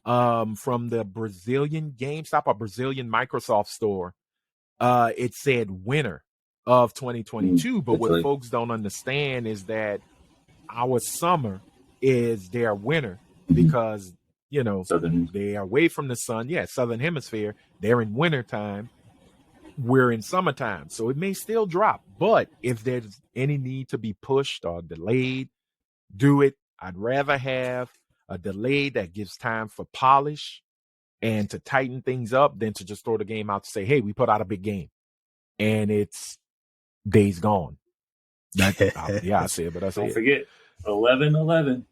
A: from the Brazilian GameStop or Brazilian Microsoft store, it said winter of 2022. But what folks don't understand is that our summer is their winter because, they are away from the sun. Yeah, Southern Hemisphere. They're in winter time. We're in summertime. So it may still drop. But if there's any need to be pushed or delayed, do it. I'd rather have a delay that gives time for polish and to tighten things up than to just throw the game out to say, hey, we put out a big game. And it's Days Gone. I say it, but I say
B: Don't forget, 11/11.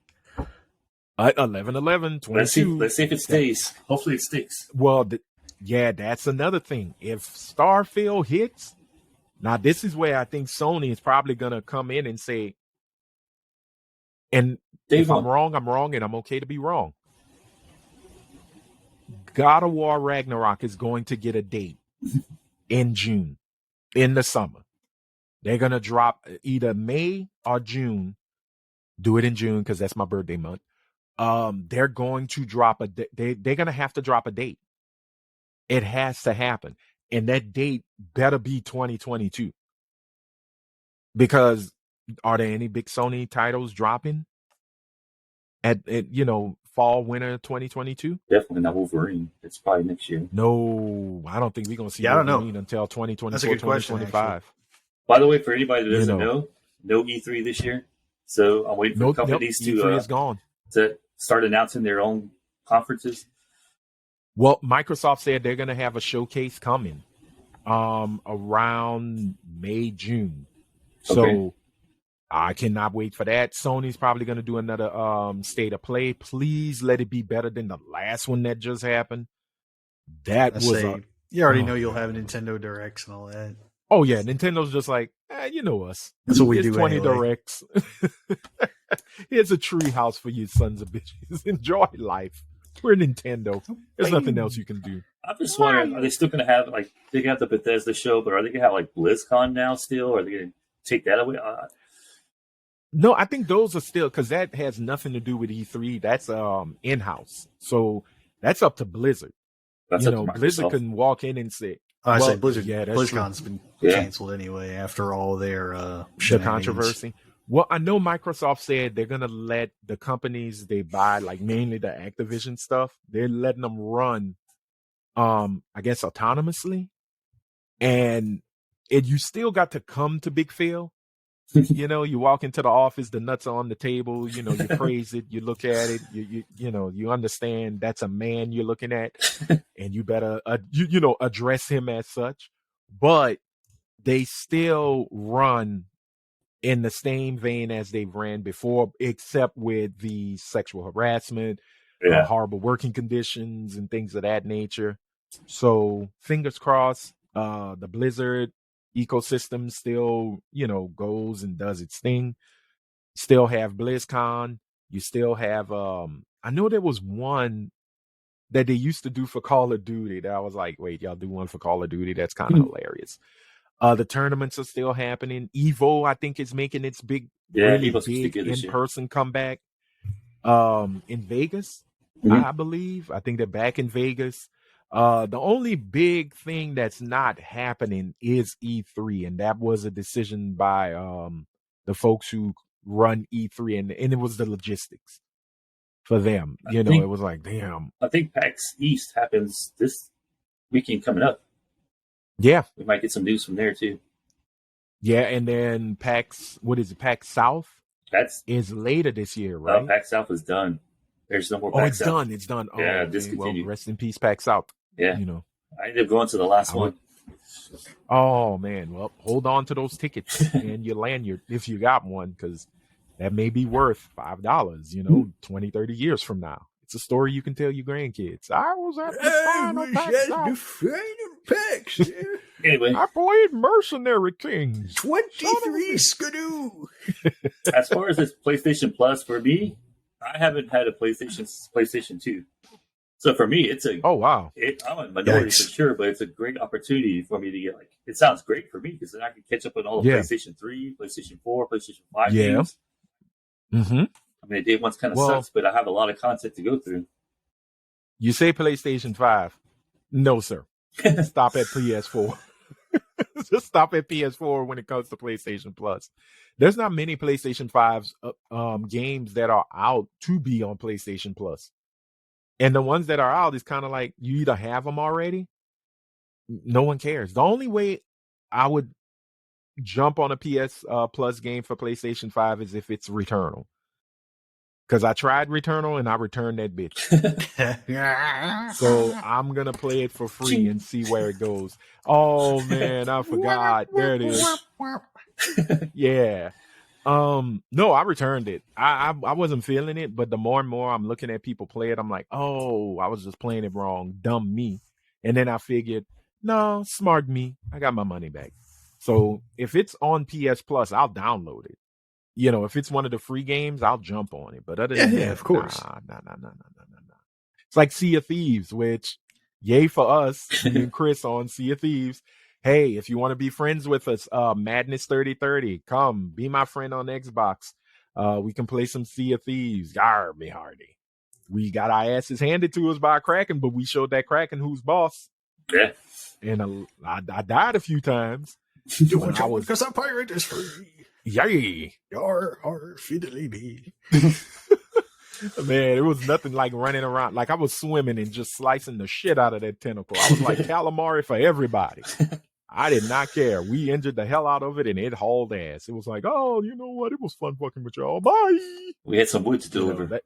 A: 11/11/22.
B: Let's see if it stays. Hopefully it sticks.
A: Well, that's another thing. If Starfield hits, now this is where I think Sony is probably going to come in and say, and if I'm wrong, I'm wrong, and I'm okay to be wrong. God of War Ragnarok is going to get a date in June, in the summer. They're going to drop either May or June. Do it in June because that's my birthday month. They're going to drop they're going to have to drop a date. It has to happen. And that date better be 2022. Because are there any big Sony titles dropping at fall, winter 2022?
B: Definitely not Wolverine. It's probably next year.
A: No, I don't think we're going to see Wolverine until 2024, 2025.
B: By the way, for anybody that doesn't know, no E3 this year. So I'm waiting for companies
A: E3 is gone.
B: To start announcing their own conferences.
A: Well, Microsoft said they're going to have a showcase coming around May, June. So I cannot wait for that. Sony's probably going to do another state of play. Please let it be better than the last one that just happened.
C: You already know you'll have Nintendo Directs and all that.
A: Oh, yeah. Nintendo's just like, you know us.
C: That's what we do
A: 20
C: anyway.
A: Directs. Here's a tree house for you sons of bitches. Enjoy life. We're Nintendo. There's nothing else you can do.
B: I'm just wondering, are they still going to have, they got the Bethesda show, but are they going to have, BlizzCon now still? Or are they going to take that away?
A: No, I think those are still, because that has nothing to do with E3. That's in-house. So that's up to Blizzard.
B: That's up to
A: Blizzard can walk in and say,
C: I say Blizzard.
A: Yeah, that's
C: BlizzCon's been canceled anyway after all their
A: the controversy. Well, I know Microsoft said they're gonna let the companies they buy, mainly the Activision stuff, they're letting them run, I guess autonomously, and you still got to come to Big Phil. You walk into the office, the nuts are on the table. You praise it, you look at it, you understand that's a man you're looking at, and you better address him as such. But they still run in the same vein as they've ran before, except with the sexual harassment, horrible working conditions, and things of that nature. So fingers crossed, the Blizzard ecosystem still, goes and does its thing. Still have BlizzCon. You still have, I know there was one that they used to do for Call of Duty that I was like, wait, y'all do one for Call of Duty? That's kind of hilarious. The tournaments are still happening. Evo, I think, is making its really big in-person comeback in Vegas, I believe. I think they're back in Vegas. The only big thing that's not happening is E3, and that was a decision by the folks who run E3, and it was the logistics for them. It was like, damn.
B: I think PAX East happens this weekend coming up.
A: Yeah.
B: We might get some news from there, too.
A: Yeah, and then PAX, what is it, PAX South? Is later this year, right?
B: PAX South is done. There's no more PAX South.
A: It's done.
B: Yeah, discontinued.
A: Well, rest in peace, PAX South.
B: Yeah. I ended up going to the last one.
A: Oh, man. Well, hold on to those tickets and your lanyard if you got one, because that may be worth $5, 20, 30 years from now. It's a story you can tell your grandkids. I was at the final PAX.
B: Anyway,
A: I played Mercenary Kings.
C: 23 Skidoo.
B: As far as this PlayStation Plus, for me, I haven't had a PlayStation 2. So for me, it's I'm a minority for sure, but it's a great opportunity for me to get it sounds great for me because then I can catch up on all the PlayStation 3, PlayStation 4, PlayStation 5 games.
A: Mm-hmm.
B: I mean, the day one's kind of sucks, but I have a lot of content to go through.
A: You say PlayStation 5. No, sir. Stop at PS4. Just stop at PS4 when it comes to PlayStation Plus. There's not many PlayStation 5's games that are out to be on PlayStation Plus. And the ones that are out is kind of like you either have them already. No one cares. The only way I would jump on a PS Plus game for PlayStation 5 is if it's Returnal. Because I tried Returnal and I returned that bitch. So I'm going to play it for free and see where it goes. Oh, man, I forgot. There it is. Yeah. No, I returned it. I wasn't feeling it, but the more and more I'm looking at people play it, I'm like, oh, I was just playing it wrong. Dumb me. And then I figured, no, smart me. I got my money back. So if it's on PS Plus, I'll download it. If it's one of the free games, I'll jump on it. But other than that,
C: of course.
A: Nah. It's like Sea of Thieves, which, yay for us, me and Chris on Sea of Thieves. Hey, if you want to be friends with us, Madness 3030, come be my friend on Xbox. We can play some Sea of Thieves. Yar, me hardy. We got our asses handed to us by a Kraken, but we showed that Kraken who's boss.
B: Yeah.
A: And I died a few times.
C: Because our pirate is free.
A: Yay.
C: Yar, fiddly bee.
A: Man, it was nothing like running around. Like I was swimming and just slicing the shit out of that tentacle. I was like calamari for everybody. I did not care. We injured the hell out of it and it hauled ass. It was like, oh, you know what? It was fun fucking with y'all. Bye.
B: We had some wood to deliver.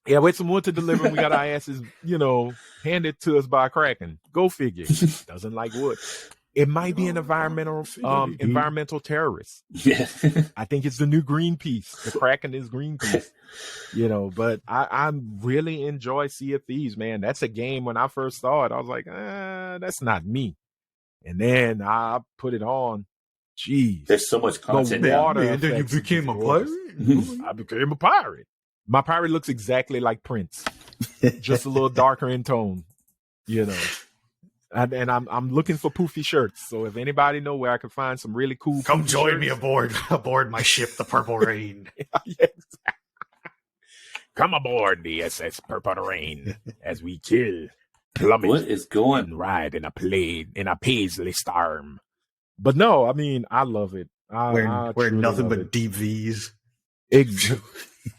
A: Yeah, we had some wood to deliver. We got our asses, handed to us by a Kraken. Go figure. Doesn't like wood. It might be an environmental terrorist.
B: Yeah.
A: I think it's the new Greenpeace. The Kraken is Greenpeace. But I really enjoy Sea of Thieves, man. That's a game when I first saw it, I was like, that's not me. And then I put it on. Jeez.
B: There's so much content.
C: And then you became a pirate?
A: I became a pirate. My pirate looks exactly like Prince. Just a little darker in tone, And I'm looking for poofy shirts. So if anybody know where I can find some really cool,
C: come join me aboard my ship, the Purple Rain.
A: Yes. Come aboard the SS Purple Rain as we kill, plummet,
B: what is going?
A: And ride in a paisley storm. But no, I mean I love it.
C: We're nothing but deep V's.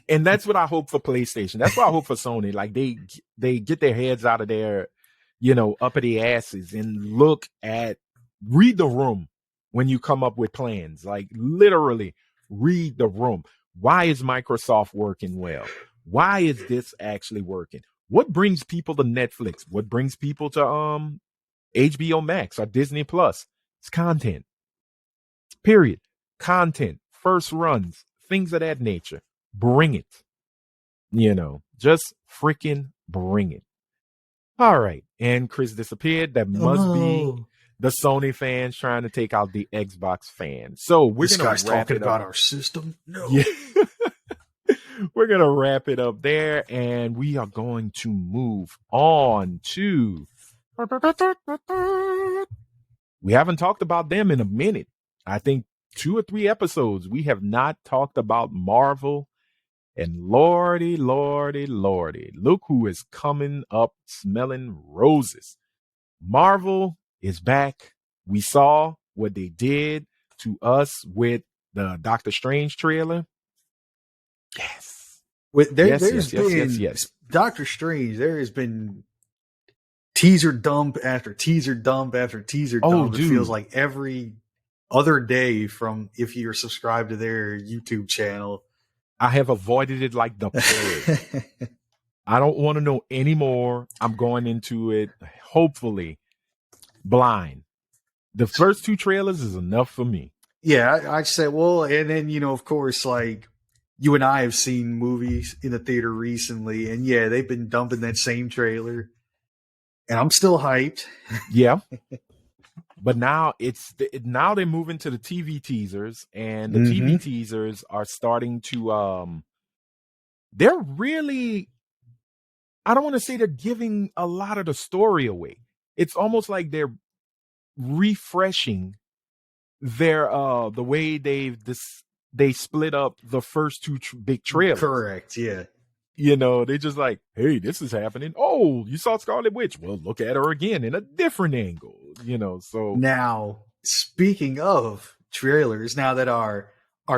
A: And that's what I hope for PlayStation. That's what I hope for Sony. Like they get their heads out of their uppity asses and read the room when you come up with plans. Like literally read the room. Why is Microsoft working well? Why is this actually working? What brings people to Netflix? What brings people to HBO Max or Disney Plus? It's content. Period. Content. First runs. Things of that nature. Bring it. Just freaking bring it. All right. And Chris disappeared. That must be the Sony fans trying to take out the Xbox fans. So we're going to wrap it up.
C: About our system. No.
A: Yeah. We're going to wrap it up there, and we are going to move on to... We haven't talked about them in a minute. I think 2 or 3 episodes. We have not talked about Marvel. And lordy, look who is coming up smelling roses. Marvel is back. We saw what they did to us with the Doctor Strange trailer. Yes.
C: Yes. Doctor Strange, there has been teaser dump after teaser dump after teaser dump. It feels like every other day from if you're subscribed to their YouTube channel.
A: I have avoided it like the plague. I don't want to know anymore. I'm going into it, hopefully, blind. The first 2 trailers is enough for me.
C: Yeah, I said, well, and then, of course, like you and I have seen movies in the theater recently, and yeah, they've been dumping that same trailer, and I'm still hyped.
A: Yeah. But now now they're moving to the TV teasers, and the TV teasers are starting to they're really, I don't want to say they're giving a lot of the story away. It's almost like they're refreshing their the way they split up the first two big trailers.
C: Correct, yeah.
A: You know, they just like, hey, this is happening. Oh, you saw Scarlet Witch. Well, look at her again in a different angle. You know, so
C: now speaking of trailers, now that our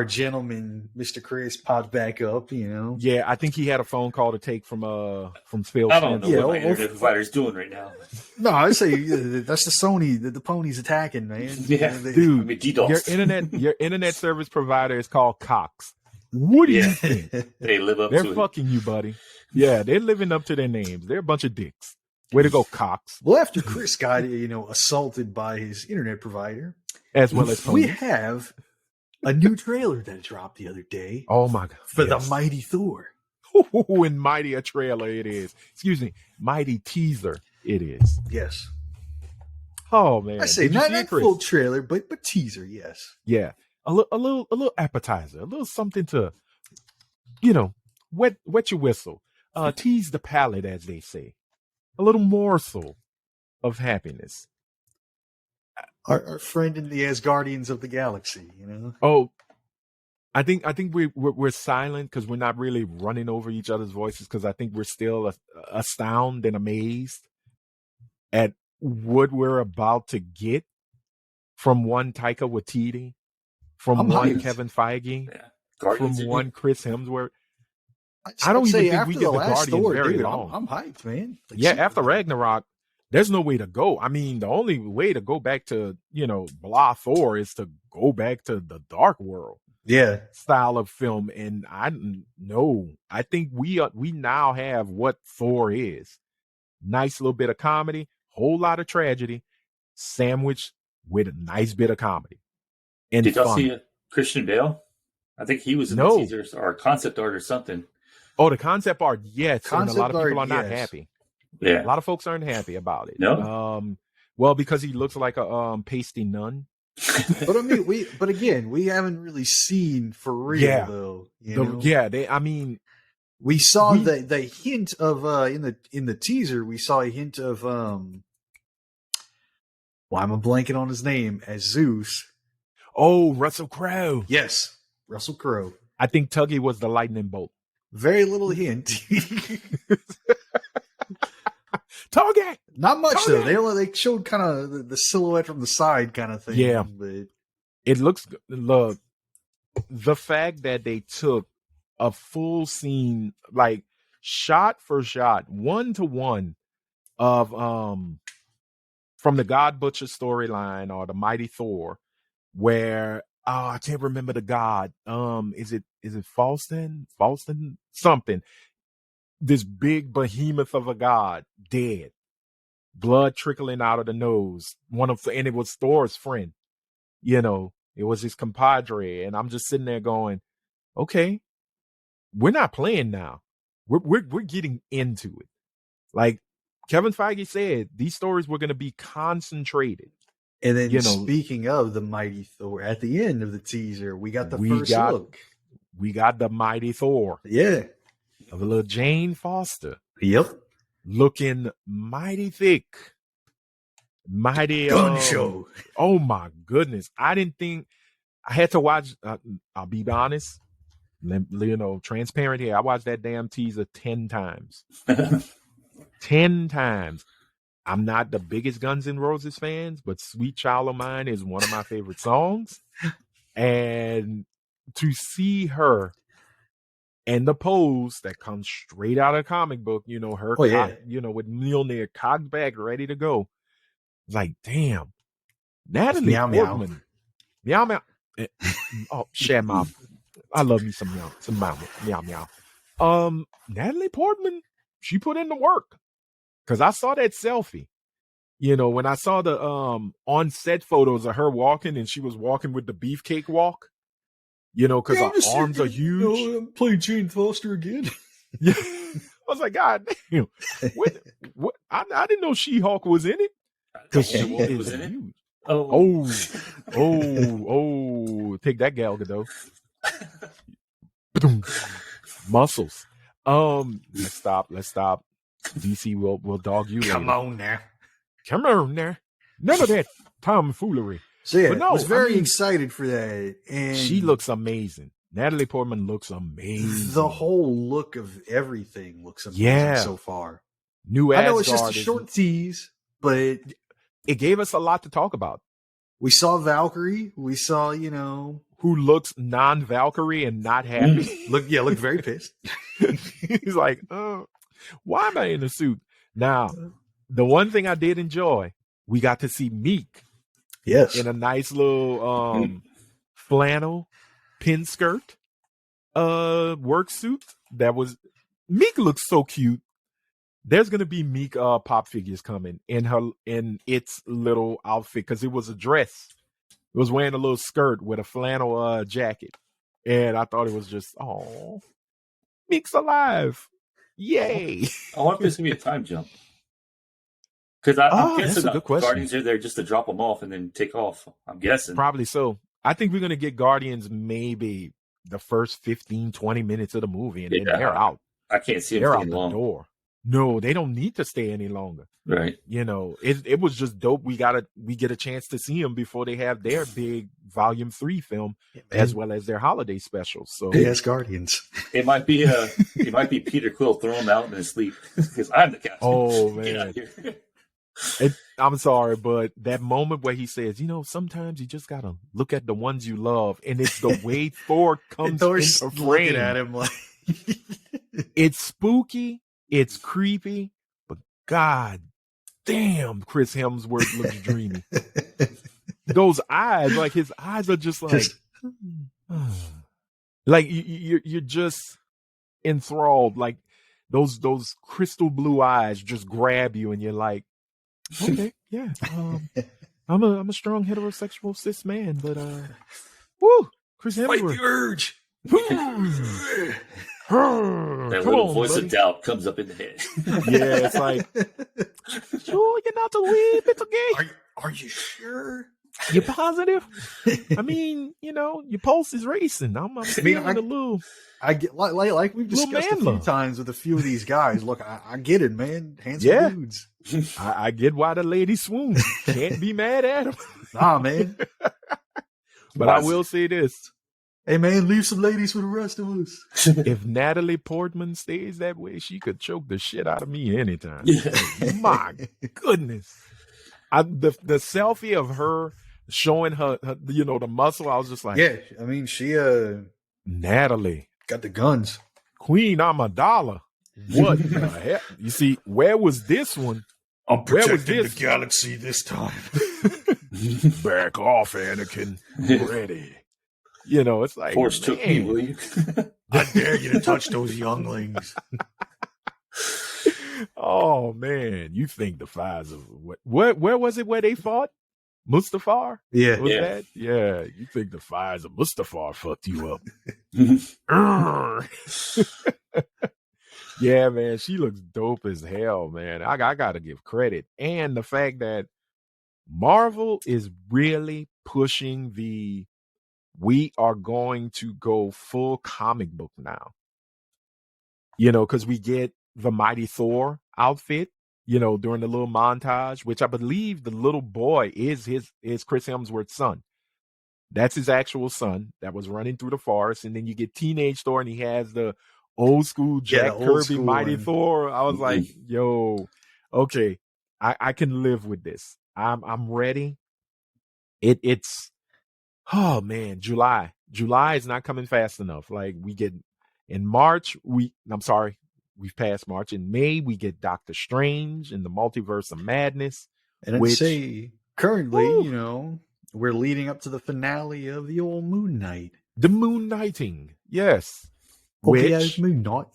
C: gentleman, Mr. Chris, popped back up, you know.
A: Yeah, I think he had a phone call to take from Phil.
B: I don't know what my internet provider's doing right now.
C: No, I say that's the Sony, the pony's attacking, man.
B: Yeah,
A: dude, your internet service provider is called Cox. What do you think?
B: They live up
A: They're
B: to
A: fucking you, buddy. Yeah, they're living up to their names. They're a bunch of dicks. Way to go, Cox.
C: Well, after Chris got, assaulted by his internet provider,
A: as well as
C: we have a new trailer that dropped the other day.
A: Oh my god!
C: For the Mighty Thor.
A: And mighty a trailer it is. Excuse me, mighty teaser it is.
C: Yes.
A: Oh man!
C: I say not full trailer, but teaser. Yes.
A: Yeah. A little appetizer, a little something to, wet your whistle, tease the palate, as they say, a little morsel of happiness.
C: Our friend in the Asgardians of the Galaxy,
A: Oh, I think we're silent because we're not really running over each other's voices, because I think we're still astounded and amazed at what we're about to get from one Taika Waititi. From one Kevin Feige, from one Chris Hemsworth. I don't even think we get the Guardians very long.
C: I'm hyped, man.
A: After Ragnarok, there's no way to go. I mean, the only way to go back to, blah Thor is to go back to the Dark World style of film. And I think we now have what Thor is. Nice little bit of comedy, whole lot of tragedy, sandwiched with a nice bit of comedy. And
B: did y'all see Christian Bale? I think he was in the teasers or concept art or something.
A: Oh, the concept art, yes. And a lot of people are not happy.
B: Yeah.
A: A lot of folks aren't happy about it.
B: No.
A: Well, because he looks like a pasty nun.
C: But I mean, we haven't really seen for real though. We saw the hint of in the teaser. We saw a hint of why am I blanking on his name as Zeus?
A: Oh, Russell Crowe.
C: Yes, Russell Crowe.
A: I think Tuggy was the lightning bolt.
C: Very little hint.
A: Tuggy!
C: Not much, Tuggy! Though. They showed kind of the silhouette from the side kind of thing.
A: Yeah.
C: But
A: it looks... Look, the fact that they took a full scene, like shot for shot, 1-to-1 of... from the God Butcher storyline or the Mighty Thor, where I can't remember the god. Is it Falston? Falston something. This big behemoth of a god dead, blood trickling out of the nose. And it was Thor's friend. It was his compadre, and I'm just sitting there going, okay, we're not playing now. We're getting into it. Like Kevin Feige said, these stories were going to be concentrated.
C: And then speaking of the Mighty Thor, at the end of the teaser, we got the first look.
A: We got the Mighty Thor.
C: Yeah.
A: Of a little Jane Foster.
C: Yep.
A: Looking mighty thick. Mighty
C: gun show.
A: Oh my goodness. I didn't think I had to watch. I'll be honest. Transparent here. I watched that damn teaser 10 times. 10 times. I'm not the biggest Guns N' Roses fans, but Sweet Child of Mine is one of my favorite songs. And to see her and the pose that comes straight out of the comic book, her, with Mjolnir cocked back, ready to go. Like, damn. Natalie Portman. Meow, meow. Oh, share mouth. I love me some meow. Some meow, meow. Natalie Portman, she put in the work. Because I saw that selfie, when I saw the on-set photos of her walking and she was walking with the beefcake walk. because our arms are huge.
C: I'm playing Jane Foster again.
A: Yeah. I was like, God damn. What? I didn't know She-Hulk was in it. Because she was in it. Huge. Oh. Take that, Gal Gadot. Muscles. Let's stop. DC will dog you.
C: Come on now.
A: None of that tomfoolery.
C: So yeah, I was very excited for that. And
A: she looks amazing. Natalie Portman looks amazing.
C: The whole look of everything looks amazing so far.
A: New Asgard.
C: I know it's just a short tease, but
A: it gave us a lot to talk about.
C: We saw Valkyrie. We saw,
A: who looks non-Valkyrie and not happy.
C: Looked very pissed.
A: He's like, why am I in a suit? Now, the one thing I did enjoy, we got to see Meek.
C: Yes.
A: In a nice little flannel pin skirt work suit. Meek looks so cute. There's gonna be Meek pop figures coming in its little outfit because it was a dress. It was wearing a little skirt with a flannel jacket. And I thought it was just, oh, Meek's alive. Yay.
B: I wonder if there's going to be a time jump. Because I'm guessing the Guardians are there just to drop them off and then take off. I'm guessing.
A: Probably so. I think we're going to get Guardians maybe the first 15, 20 minutes of the movie, and then they're out.
B: I can't see them
A: they're out
B: the
A: long. Door. No, they don't need to stay any longer.
B: Right.
A: It was just dope. We get a chance to see them before they have their big Volume 3 film, as well as their holiday specials. So
C: yes, Guardians.
B: It might be Peter Quill throwing them out in his sleep because I'm the captain.
A: Oh man. Get out of here. I'm sorry, but that moment where he says, sometimes you just gotta look at the ones you love, and it's the way Thor comes into frame.
C: Looking at him like
A: it's spooky. It's creepy, but God damn, Chris Hemsworth looks dreamy. Those eyes, like his eyes are just like, like you're just enthralled. Like those crystal blue eyes just grab you, and you're like, okay, yeah, I'm a strong heterosexual cis man, but woo, Chris Hemsworth,
C: fight the urge.
B: That little voice of doubt comes up in the head.
A: Yeah, it's like, sure, you're not a wee bit gay.
C: Are you sure?
A: You positive? I mean, your pulse is racing. I'm feeling a little.
C: I get like we've discussed a few times with a few of these guys. Look, I get it, man. Handsome dudes.
A: I get why the lady swooned. Can't be mad at him.
C: Nah, man.
A: But I will say this.
C: Hey, man, leave some ladies for the rest of us.
A: If Natalie Portman stays that way, she could choke the shit out of me anytime. My goodness. The selfie of her showing her, the muscle, I was just like.
C: Yeah, I mean, she,
A: Natalie.
C: Got the guns.
A: Queen Amidala. What the hell? You see, where was this one?
C: I'm protecting the galaxy this time.
A: Back off, Anakin. Ready. It's like,
B: Force took me, will you?
C: I dare you to touch those younglings.
A: Oh man, you think the fires of where was it where they fought? Mustafar?
C: Yeah.
A: Was that? Yeah. You think the fires of Mustafar fucked you up. Yeah, man. She looks dope as hell, man. I gotta give credit. And the fact that Marvel is really pushing we are going to go full comic book now. Because we get the Mighty Thor outfit, during the little montage, which I believe the little boy is Chris Hemsworth's son. That's his actual son that was running through the forest. And then you get Teenage Thor, and he has the old school Jack Kirby Mighty Thor. I was like, yo, okay, I can live with this. I'm ready. It's oh man, July is not coming fast enough. Like we get in March, we've passed March. In May, we get Doctor Strange and the Multiverse of Madness.
C: And I'd say currently, we're leading up to the finale of the old Moon Knight.
A: The Moon Knighting, yes.
C: Moon Knight.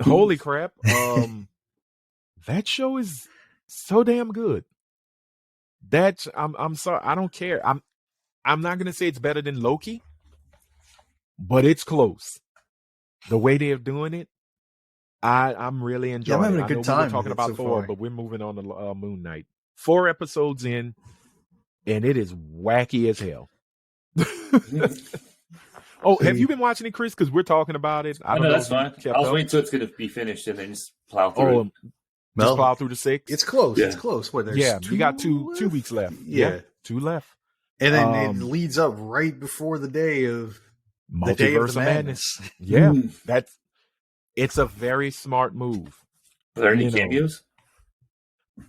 A: Holy crap. That show is so damn good. I'm sorry, I don't care. I'm not gonna say it's better than Loki, but it's close. The way they're doing it, I'm really enjoying it.
C: I'm having a good time.
A: We're talking about Thor, but we're moving on to Moon Knight. 4 episodes in, and it is wacky as hell. Have you been watching it, Chris? Because we're talking about it. I don't know.
B: That's fine. I was waiting till it's going to be finished and then just plow through it.
A: Just plow through the 6?
C: It's close. Yeah. It's close. What,
A: you got 2 weeks left. Yeah. 2 left.
C: And then it leads up right before the day of
A: Multiverse of Madness. Yeah. It's a very smart move.
B: Are there any cameos?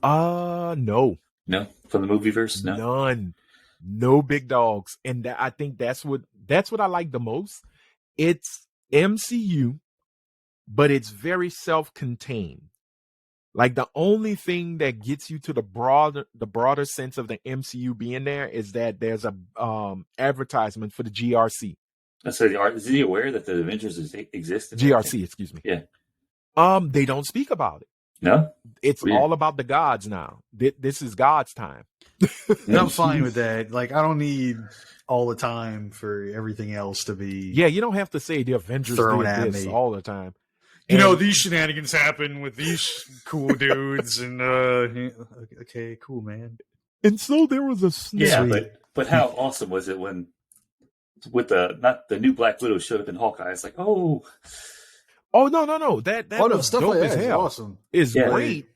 A: No.
B: No? From the movieverse? No.
A: None. No big dogs. And I think that's what I like the most. It's MCU, but it's very self-contained. Like the only thing that gets you to the broader sense of the MCU being there is that there's a advertisement for the GRC.
B: So is he aware that the Avengers exist?
A: GRC, excuse me.
B: Yeah.
A: They don't speak about it.
B: No?
A: It's all about the gods now. This is God's time.
C: And I'm fine with that. Like, I don't need all the time for everything else to be.
A: Yeah, you don't have to say the Avengers
C: thrown
A: did
C: at
A: this
C: me
A: all the time.
C: These shenanigans happen with these cool dudes, and okay, cool, man.
A: And so there was a snap.
B: Yeah, but how awesome was it when with the new Black Widow showed up in Hawkeye? It's like, no,
A: that was
C: stuff
A: dope
C: like
A: as
C: that
A: hell.
C: is awesome.
A: It's great,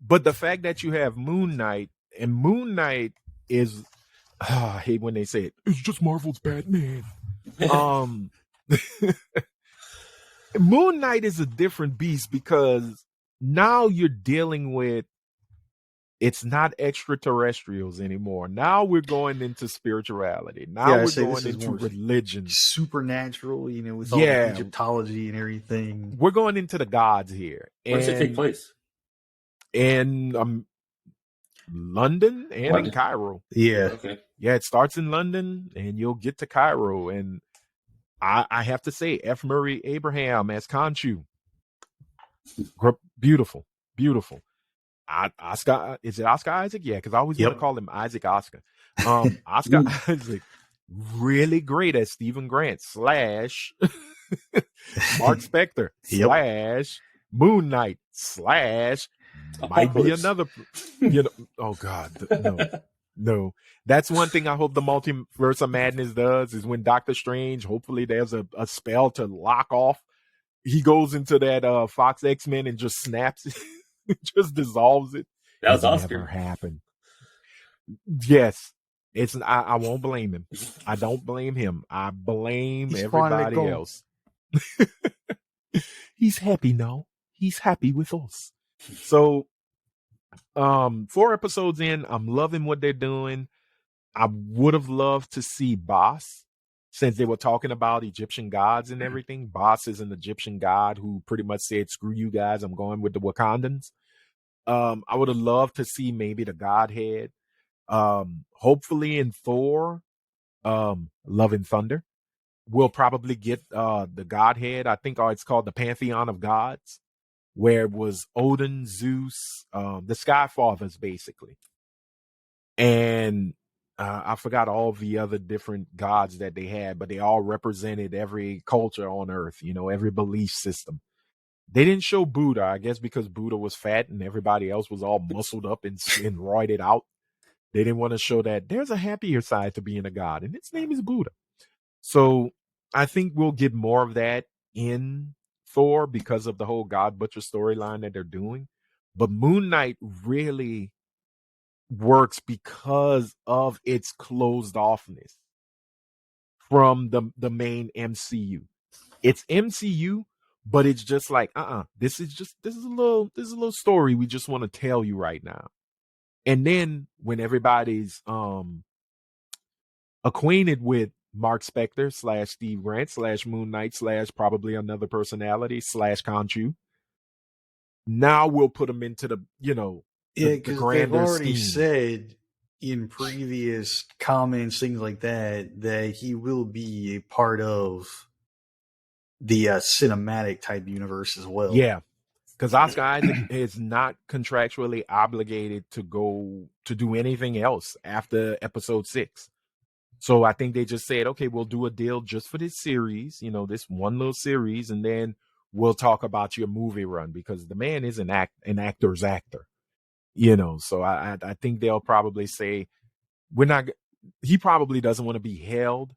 A: but the fact that you have Moon Knight, and Moon Knight is, I hate when they say it's just Marvel's Batman. Moon Knight is a different beast because now you're dealing with, it's not extraterrestrials anymore. Now we're going into spirituality. Now we're going into religion.
C: Supernatural, with all the Egyptology and everything.
A: We're going into the gods here.
B: Where does it take place?
A: In London and in Cairo.
C: Yeah.
B: Okay.
A: Yeah, it starts in London and you'll get to Cairo. And I have to say, F. Murray Abraham as Khonshu. Beautiful. Beautiful. Oscar, is it Oscar Isaac? Yeah, because I always want to call him Isaac Oscar. Oscar Isaac, really great as Stephen Grant / Mark Spector / Moon Knight / might be another. Oh God, no. That's one thing I hope the Multiverse of Madness does is when Doctor Strange, hopefully there's a spell to lock off. He goes into that Fox X-Men and just snaps it. It just dissolves it.
B: That was Oscar.
A: Never happened. Yes. I won't blame him. I don't blame him. I blame everybody else. He's happy now. He's happy with us. So 4 episodes in, I'm loving what they're doing. I would have loved to see Boss, since they were talking about Egyptian gods and everything. Boss is an Egyptian god who pretty much said, screw you guys, I'm going with the Wakandans. I would have loved to see maybe the Godhead. Hopefully in Thor, Love and Thunder, we'll probably get the Godhead. I think it's called the Pantheon of Gods, where it was Odin, Zeus, the Sky Fathers, basically. And I forgot all the other different gods that they had, but they all represented every culture on Earth, every belief system. They didn't show Buddha, I guess because Buddha was fat and everybody else was all muscled up and roided out. They didn't want to show that there's a happier side to being a god, and its name is Buddha. So I think we'll get more of that in Thor because of the whole God Butcher storyline that they're doing. But Moon Knight really works because of its closed offness from the main MCU. It's MCU, but it's just like, this is a little story we just want to tell you right now. And then when everybody's acquainted with Mark Spector / Steve Grant / Moon Knight / probably another personality / Khonshu, now we'll put them into the
C: because they've already said in previous comments, things like that he will be a part of the cinematic type universe as well.
A: Yeah, because Oscar Isaac is not contractually obligated to go to do anything else after episode 6. So I think they just said, okay, we'll do a deal just for this series, this one little series, and then we'll talk about your movie run, because the man is an actor's actor, So I think they'll probably say, he probably doesn't want to be held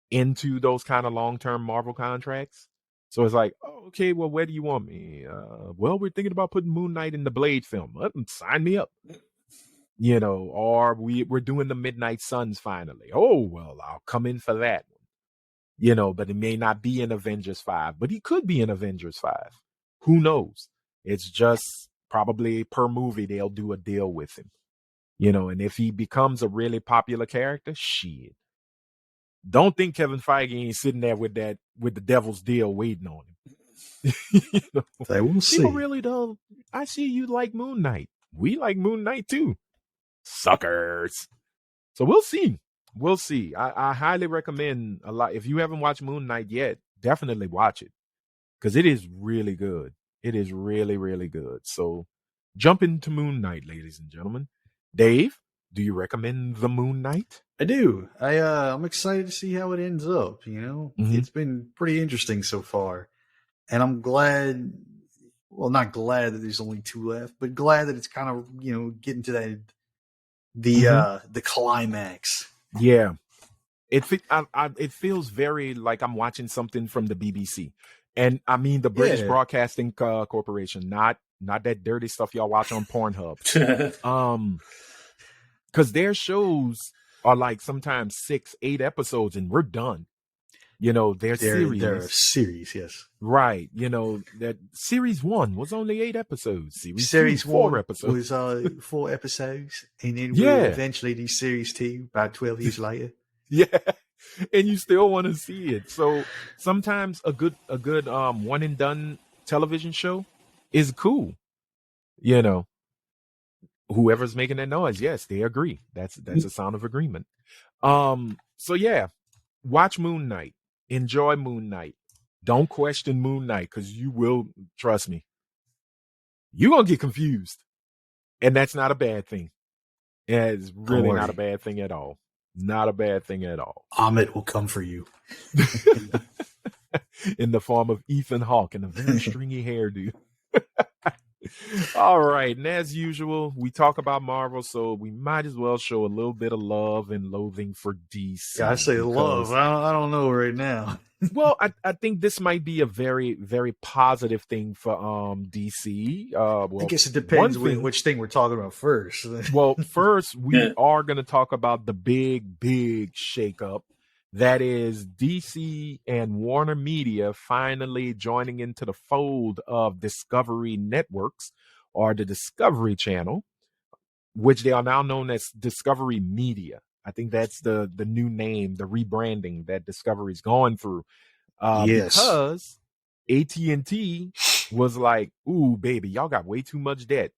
A: into those kind of long-term Marvel contracts. So it's like, oh, okay, well, where do you want me? Well, we're thinking about putting Moon Knight in the Blade film. Sign me up. Or we're doing the Midnight Suns finally. Oh, well, I'll come in for that one. But it may not be in Avengers 5, but he could be in Avengers 5. Who knows? It's just probably per movie they'll do a deal with him. And if he becomes a really popular character, shit. Don't think Kevin Feige ain't sitting there with the devil's deal waiting on him.
C: They will see.
A: People really don't. I see you like Moon Knight. We like Moon Knight too. Suckers. So we'll see. We'll see. I highly recommend a lot. If you haven't watched Moon Knight yet, definitely watch it, because it is really good. It is really, really good. So jump into Moon Knight, ladies and gentlemen. Dave, do you recommend the Moon Knight?
C: I do. I'm excited to see how it ends up. It's been pretty interesting so far, and I'm glad. Well, not glad that there's only 2 left, but glad that it's kind of getting to that the climax.
A: Yeah, it feels very like I'm watching something from the BBC, and I mean the British Broadcasting Corporation, not that dirty stuff y'all watch on Pornhub. Because their shows are like sometimes 6-8 episodes, and we're done. They're series.
C: They're a series, yes.
A: Right. That series 1 was only 8 episodes.
C: Series 4
A: 4 episodes.
C: Was 4 episodes, and then we'll eventually do series 2 about 12 years later.
A: Yeah, and you still want to see it. So sometimes a good one and done television show is cool. Whoever's making that noise, yes, they agree. That's a sound of agreement. So yeah, watch Moon Knight. Enjoy Moon Knight. Don't question Moon Knight, because you will, trust me, you're going to get confused. And that's not a bad thing. It's really not a bad thing at all. Not a bad thing at all.
C: Ahmed will come for you.
A: In the form of Ethan Hawke and a very stringy hairdo. All right. And as usual, we talk about Marvel, so we might as well show a little bit of love and loathing for DC.
C: I say love. I don't know right now.
A: Well, I think this might be a very, very positive thing for DC.
C: I guess it depends which thing we're talking about first.
A: Well, first, we are going to talk about the big, big shakeup. That is DC and Warner Media finally joining into the fold of Discovery Networks, or the Discovery Channel, which they are now known as Discovery Media. I think that's the new name, the rebranding that Discovery's going through. Because AT&T was like, ooh, baby, y'all got way too much debt.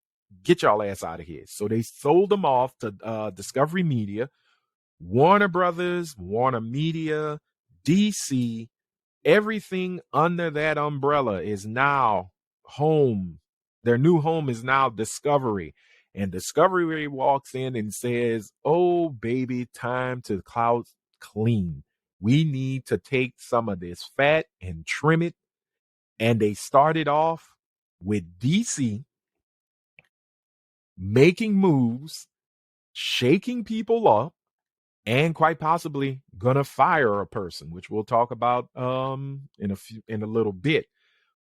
A: Get y'all ass out of here. So they sold them off to Discovery Media. Warner Brothers, Warner Media, DC, everything under that umbrella is now home. Their new home is now Discovery. And Discovery walks in and says, oh, baby, time to clean. We need to take some of this fat and trim it. And they started off with DC making moves, shaking people up, and quite possibly gonna fire a person, which we'll talk about in a little bit.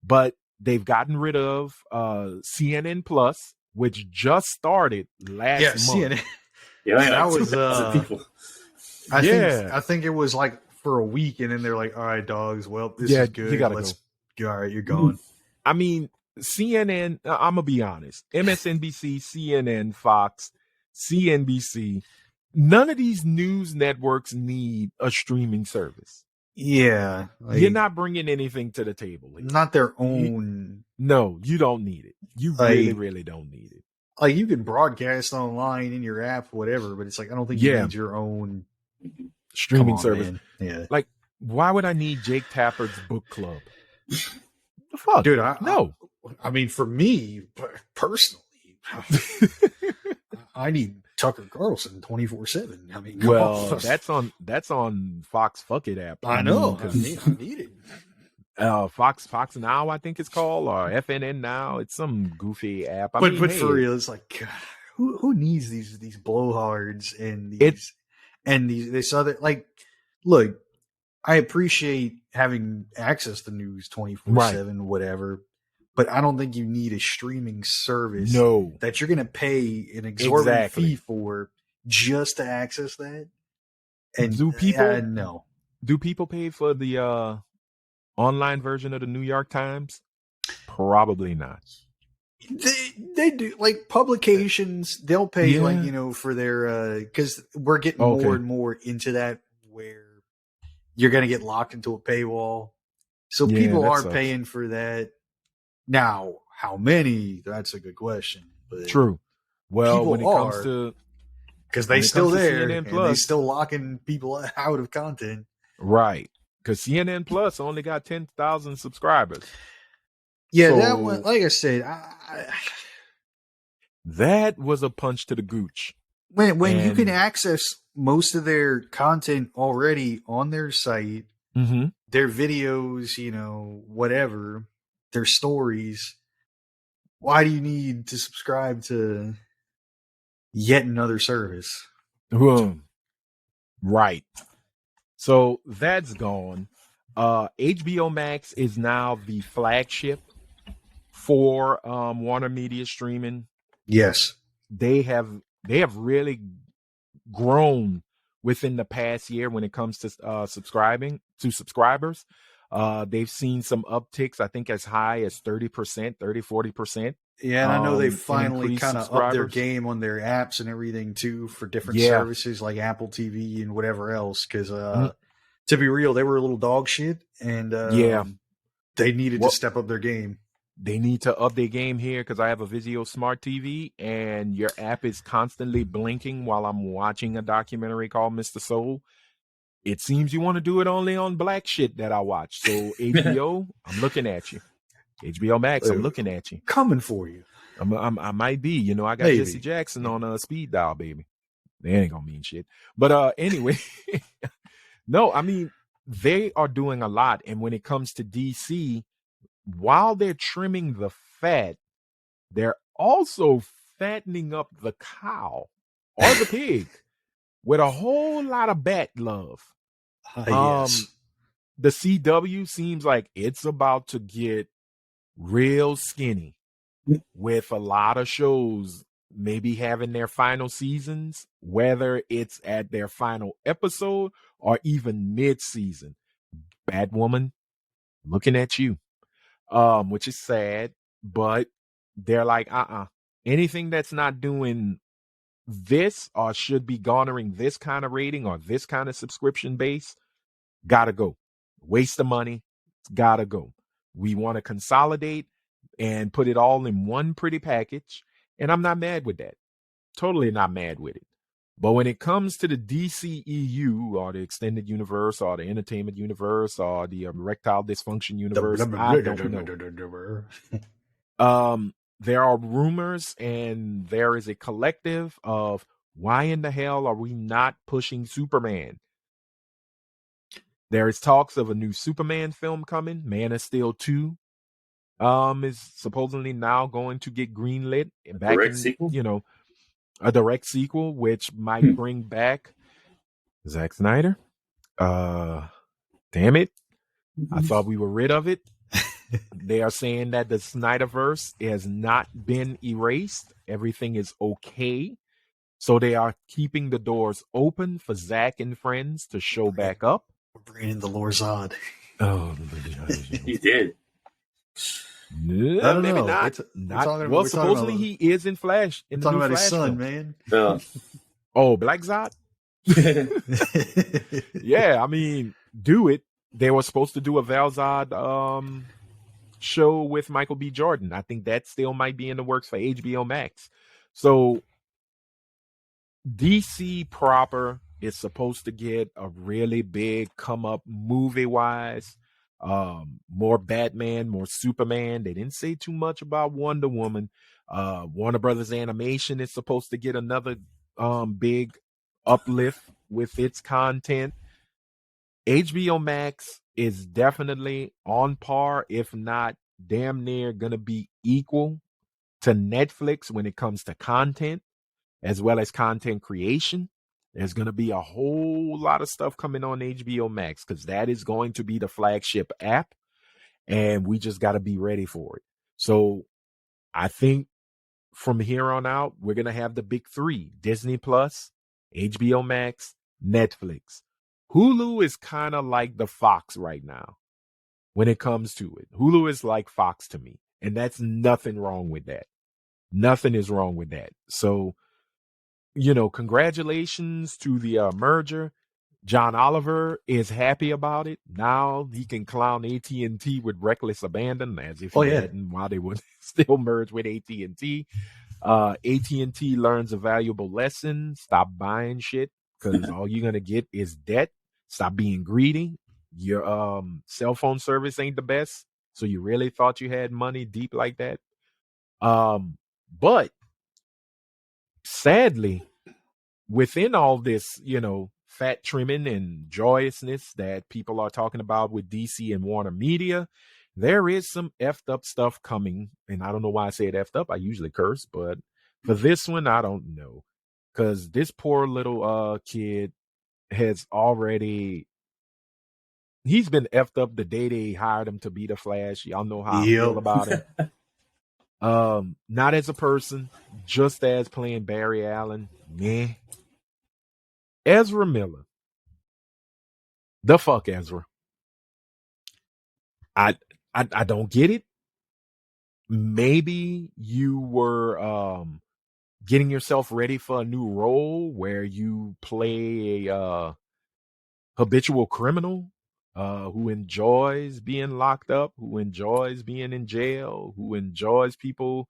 A: But they've gotten rid of CNN Plus, which just started last month.
C: CNN. Yeah, that was I think it was like for a week, and then they're like, all right, dogs, well, this is good.
A: You gotta go.
C: All right, you're going.
A: I mean, CNN, I'm gonna be honest. MSNBC, CNN, Fox, CNBC, none of these news networks need a streaming service.
C: Yeah.
A: You're not bringing anything to the table.
C: Not their own.
A: No, you don't need it. You really, really don't need it.
C: Like, you can broadcast online in your app, whatever, but it's like, I don't think you need your own
A: streaming service.
C: Man. Yeah.
A: Like, why would I need Jake Tappert's book club? The fuck?
C: Dude, I mean, for me, personally, I need Tucker Carlson 24/7. I mean,
A: well, that's on Fox Fuck It app.
C: I know. I need it.
A: Fox Now, I think it's called, or FNN Now. It's some goofy app.
C: But for real, it's like, God, who needs these blowhards and this other, like, look, I appreciate having access to news 24/7, whatever, but I don't think you need a streaming service that you're going to pay an exorbitant fee for just to access that. And
A: do people
C: no?
A: Do people pay for the online version of the New York Times? Probably not.
C: They do, like, publications. They'll pay for their because we're getting more and more into that where you're going to get locked into a paywall. So people are paying for that. Now, how many? That's a good question. But
A: true. Well, when it comes to,
C: because they still there and they still locking people out of content,
A: right? Because CNN Plus only got 10,000 subscribers.
C: Yeah, so, that one, like I said,
A: that was a punch to the gooch.
C: When you can access most of their content already on their site, their videos, whatever, their stories, why do you need to subscribe to yet another service?
A: Right. So that's gone. HBO Max is now the flagship for Warner Media Streaming.
C: Yes.
A: They have really grown within the past year when it comes to subscribers. They've seen some upticks, I think as high as 30%, 40%.
C: Yeah, and I know they finally kind of upped their game on their apps and everything too for different services like Apple TV and whatever else. Because to be real, they were a little dog shit, and they needed to step up their game.
A: They need to up their game here because I have a Vizio Smart TV, and your app is constantly blinking while I'm watching a documentary called Mr. Soul. It seems you want to do it only on black shit that I watch. So HBO, I'm looking at you. HBO Max, I'm looking at you.
C: Coming for you.
A: I might be. I got Jesse Jackson on speed dial, baby. They ain't gonna mean shit. But anyway, no, I mean, they are doing a lot. And when it comes to DC, while they're trimming the fat, they're also fattening up the cow or the pig with a whole lot of bat love.
C: Yes.
A: The CW seems like it's about to get real skinny with a lot of shows maybe having their final seasons, whether it's at their final episode or even mid-season. Batwoman, looking at you, which is sad, but they're like, anything that's not doing this or should be garnering this kind of rating or this kind of subscription base, gotta go. Waste of money, gotta go. We want to consolidate and put it all in one pretty package, and I'm not mad with that. Totally not mad with it. But when it comes to the DCEU or the extended universe or the entertainment universe or the erectile dysfunction universe, I don't know. There are rumors and there is a collective of why in the hell are we not pushing Superman? There is talks of a new Superman film coming. Man of Steel 2 is supposedly now going to get greenlit. A direct sequel, which might bring back Zack Snyder. Damn it. I thought we were rid of it. They are saying that the Snyderverse has not been erased. Everything is okay. So they are keeping the doors open for Zack and friends to show back up.
C: We're bringing in the Lorzod.
A: Oh,
B: he did.
A: No, maybe not. Well, supposedly he is in Flash.
C: We're talking about his son, man.
A: Oh, Black Zod? Yeah, I mean, do it. They were supposed to do a Val Zod show with Michael B. Jordan. I think that still might be in the works for HBO Max. So DC proper is supposed to get a really big come up movie-wise. More Batman, more Superman. They didn't say too much about Wonder Woman. Warner Brothers Animation is supposed to get another big uplift with its content. HBO Max is definitely on par, if not damn near gonna be equal to Netflix when it comes to content, as well as content creation. There's going to be a whole lot of stuff coming on HBO Max because that is going to be the flagship app, and we just got to be ready for it. So I think from here on out, we're going to have the big three: Disney Plus, HBO Max, Netflix. Hulu is kind of like the Fox right now when it comes to it. Hulu is like Fox to me, and that's nothing wrong with that. Nothing is wrong with that. So, congratulations to the merger. John Oliver is happy about it. Now he can clown AT&T with reckless abandon, as if he hadn't while they would still merge with AT&T. AT&T learns a valuable lesson. Stop buying shit because all you're going to get is debt. Stop being greedy. Your cell phone service ain't the best. So you really thought you had money deep like that? But sadly, within all this, fat trimming and joyousness that people are talking about with DC and Warner Media, there is some effed up stuff coming. And I don't know why I say it effed up. I usually curse, but for this one, I don't know. Because this poor little kid has already... He's been effed up the day they hired him to be the Flash. Y'all know how I feel about him. Not as a person, just as playing Barry Allen. Meh. Ezra Miller. The fuck Ezra. I don't get it. Maybe you were getting yourself ready for a new role where you play a habitual criminal who enjoys being locked up, who enjoys being in jail, who enjoys people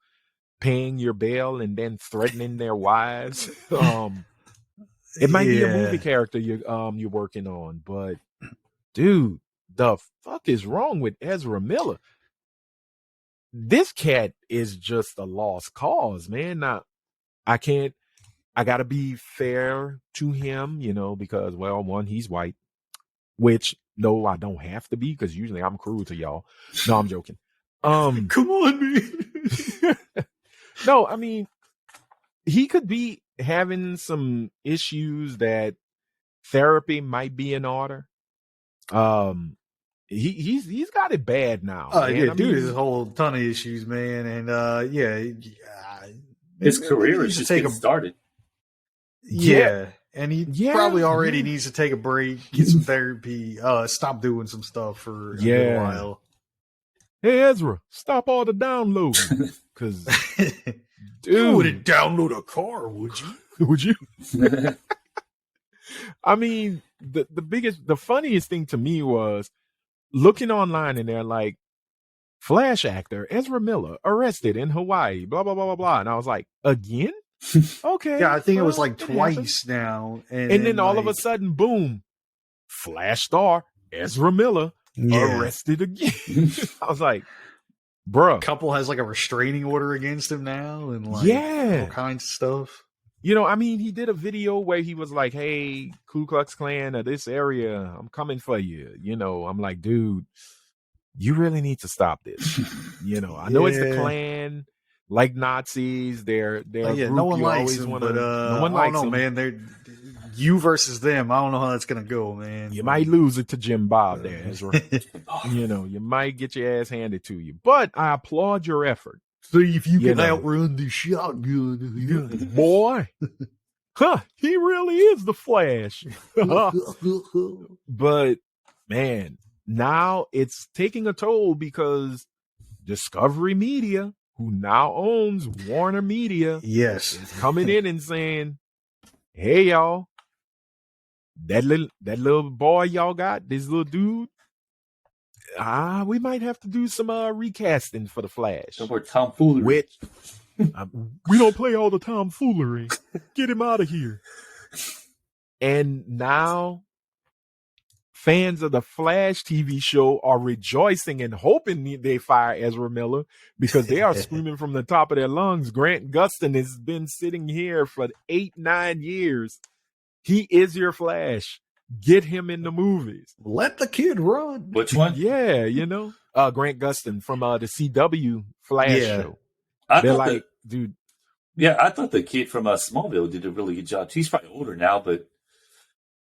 A: paying your bail and then threatening their wives. It might be a movie character you're working on, but dude, the fuck is wrong with Ezra Miller? This cat is just a lost cause, man. Now, I gotta be fair to him, because, well, one, he's white, which, no, I don't have to be, because usually I'm cruel to y'all. No, I'm joking.
C: Come on, man.
A: No, I mean, he could be having some issues that therapy might be in order. He's got it bad now.
C: Dude has a whole ton of issues, man, and
B: his career is just getting started.
C: Yeah, and he probably already needs to take a break, get some therapy, stop doing some stuff for a little while.
A: Hey Ezra, stop all the downloading, because
C: you wouldn't download a car, would you?
A: Would you? I mean, the funniest thing to me was looking online, and they're like, Flash actor Ezra Miller arrested in Hawaii, blah blah blah blah blah, and I was like, again? Okay.
C: Yeah, I think it was like twice now,
A: and then all of a sudden, boom, Flash star Ezra Miller arrested again. I was like, bruh.
C: Couple has like a restraining order against him now, and like all kinds of stuff.
A: I mean, he did a video where he was like, hey, Ku Klux Klan of this area, I'm coming for you. I'm like, dude, you really need to stop this. I know it's the Klan, like Nazis. They're a group
C: no one
A: you
C: likes
A: always
C: them,
A: want to.
C: No one likes them, man. They're you versus them. I don't know how that's gonna go, man.
A: You might lose it to Jim Bob there, Ezra. You might get your ass handed to you, but I applaud your effort.
C: See if you can outrun the shotgun,
A: boy. He really is the Flash. But man, now it's taking a toll because Discovery Media, who now owns Warner Media, is coming in and saying, hey y'all, that little boy y'all got, this little dude, we might have to do some recasting for the Flash.
B: No more tomfoolery.
A: Which we don't play all the tomfoolery. Get him out of here. And now fans of the Flash TV show are rejoicing and hoping they fire Ezra Miller because they are screaming from the top of their lungs. Grant Gustin has been sitting here for 8-9 years. He is your Flash. Get him in the movies.
C: Let the kid run.
B: Which one?
A: Yeah, Grant Gustin from the CW Flash show. They're like, dude.
B: Yeah, I thought the kid from Smallville did a really good job. He's probably older now, but.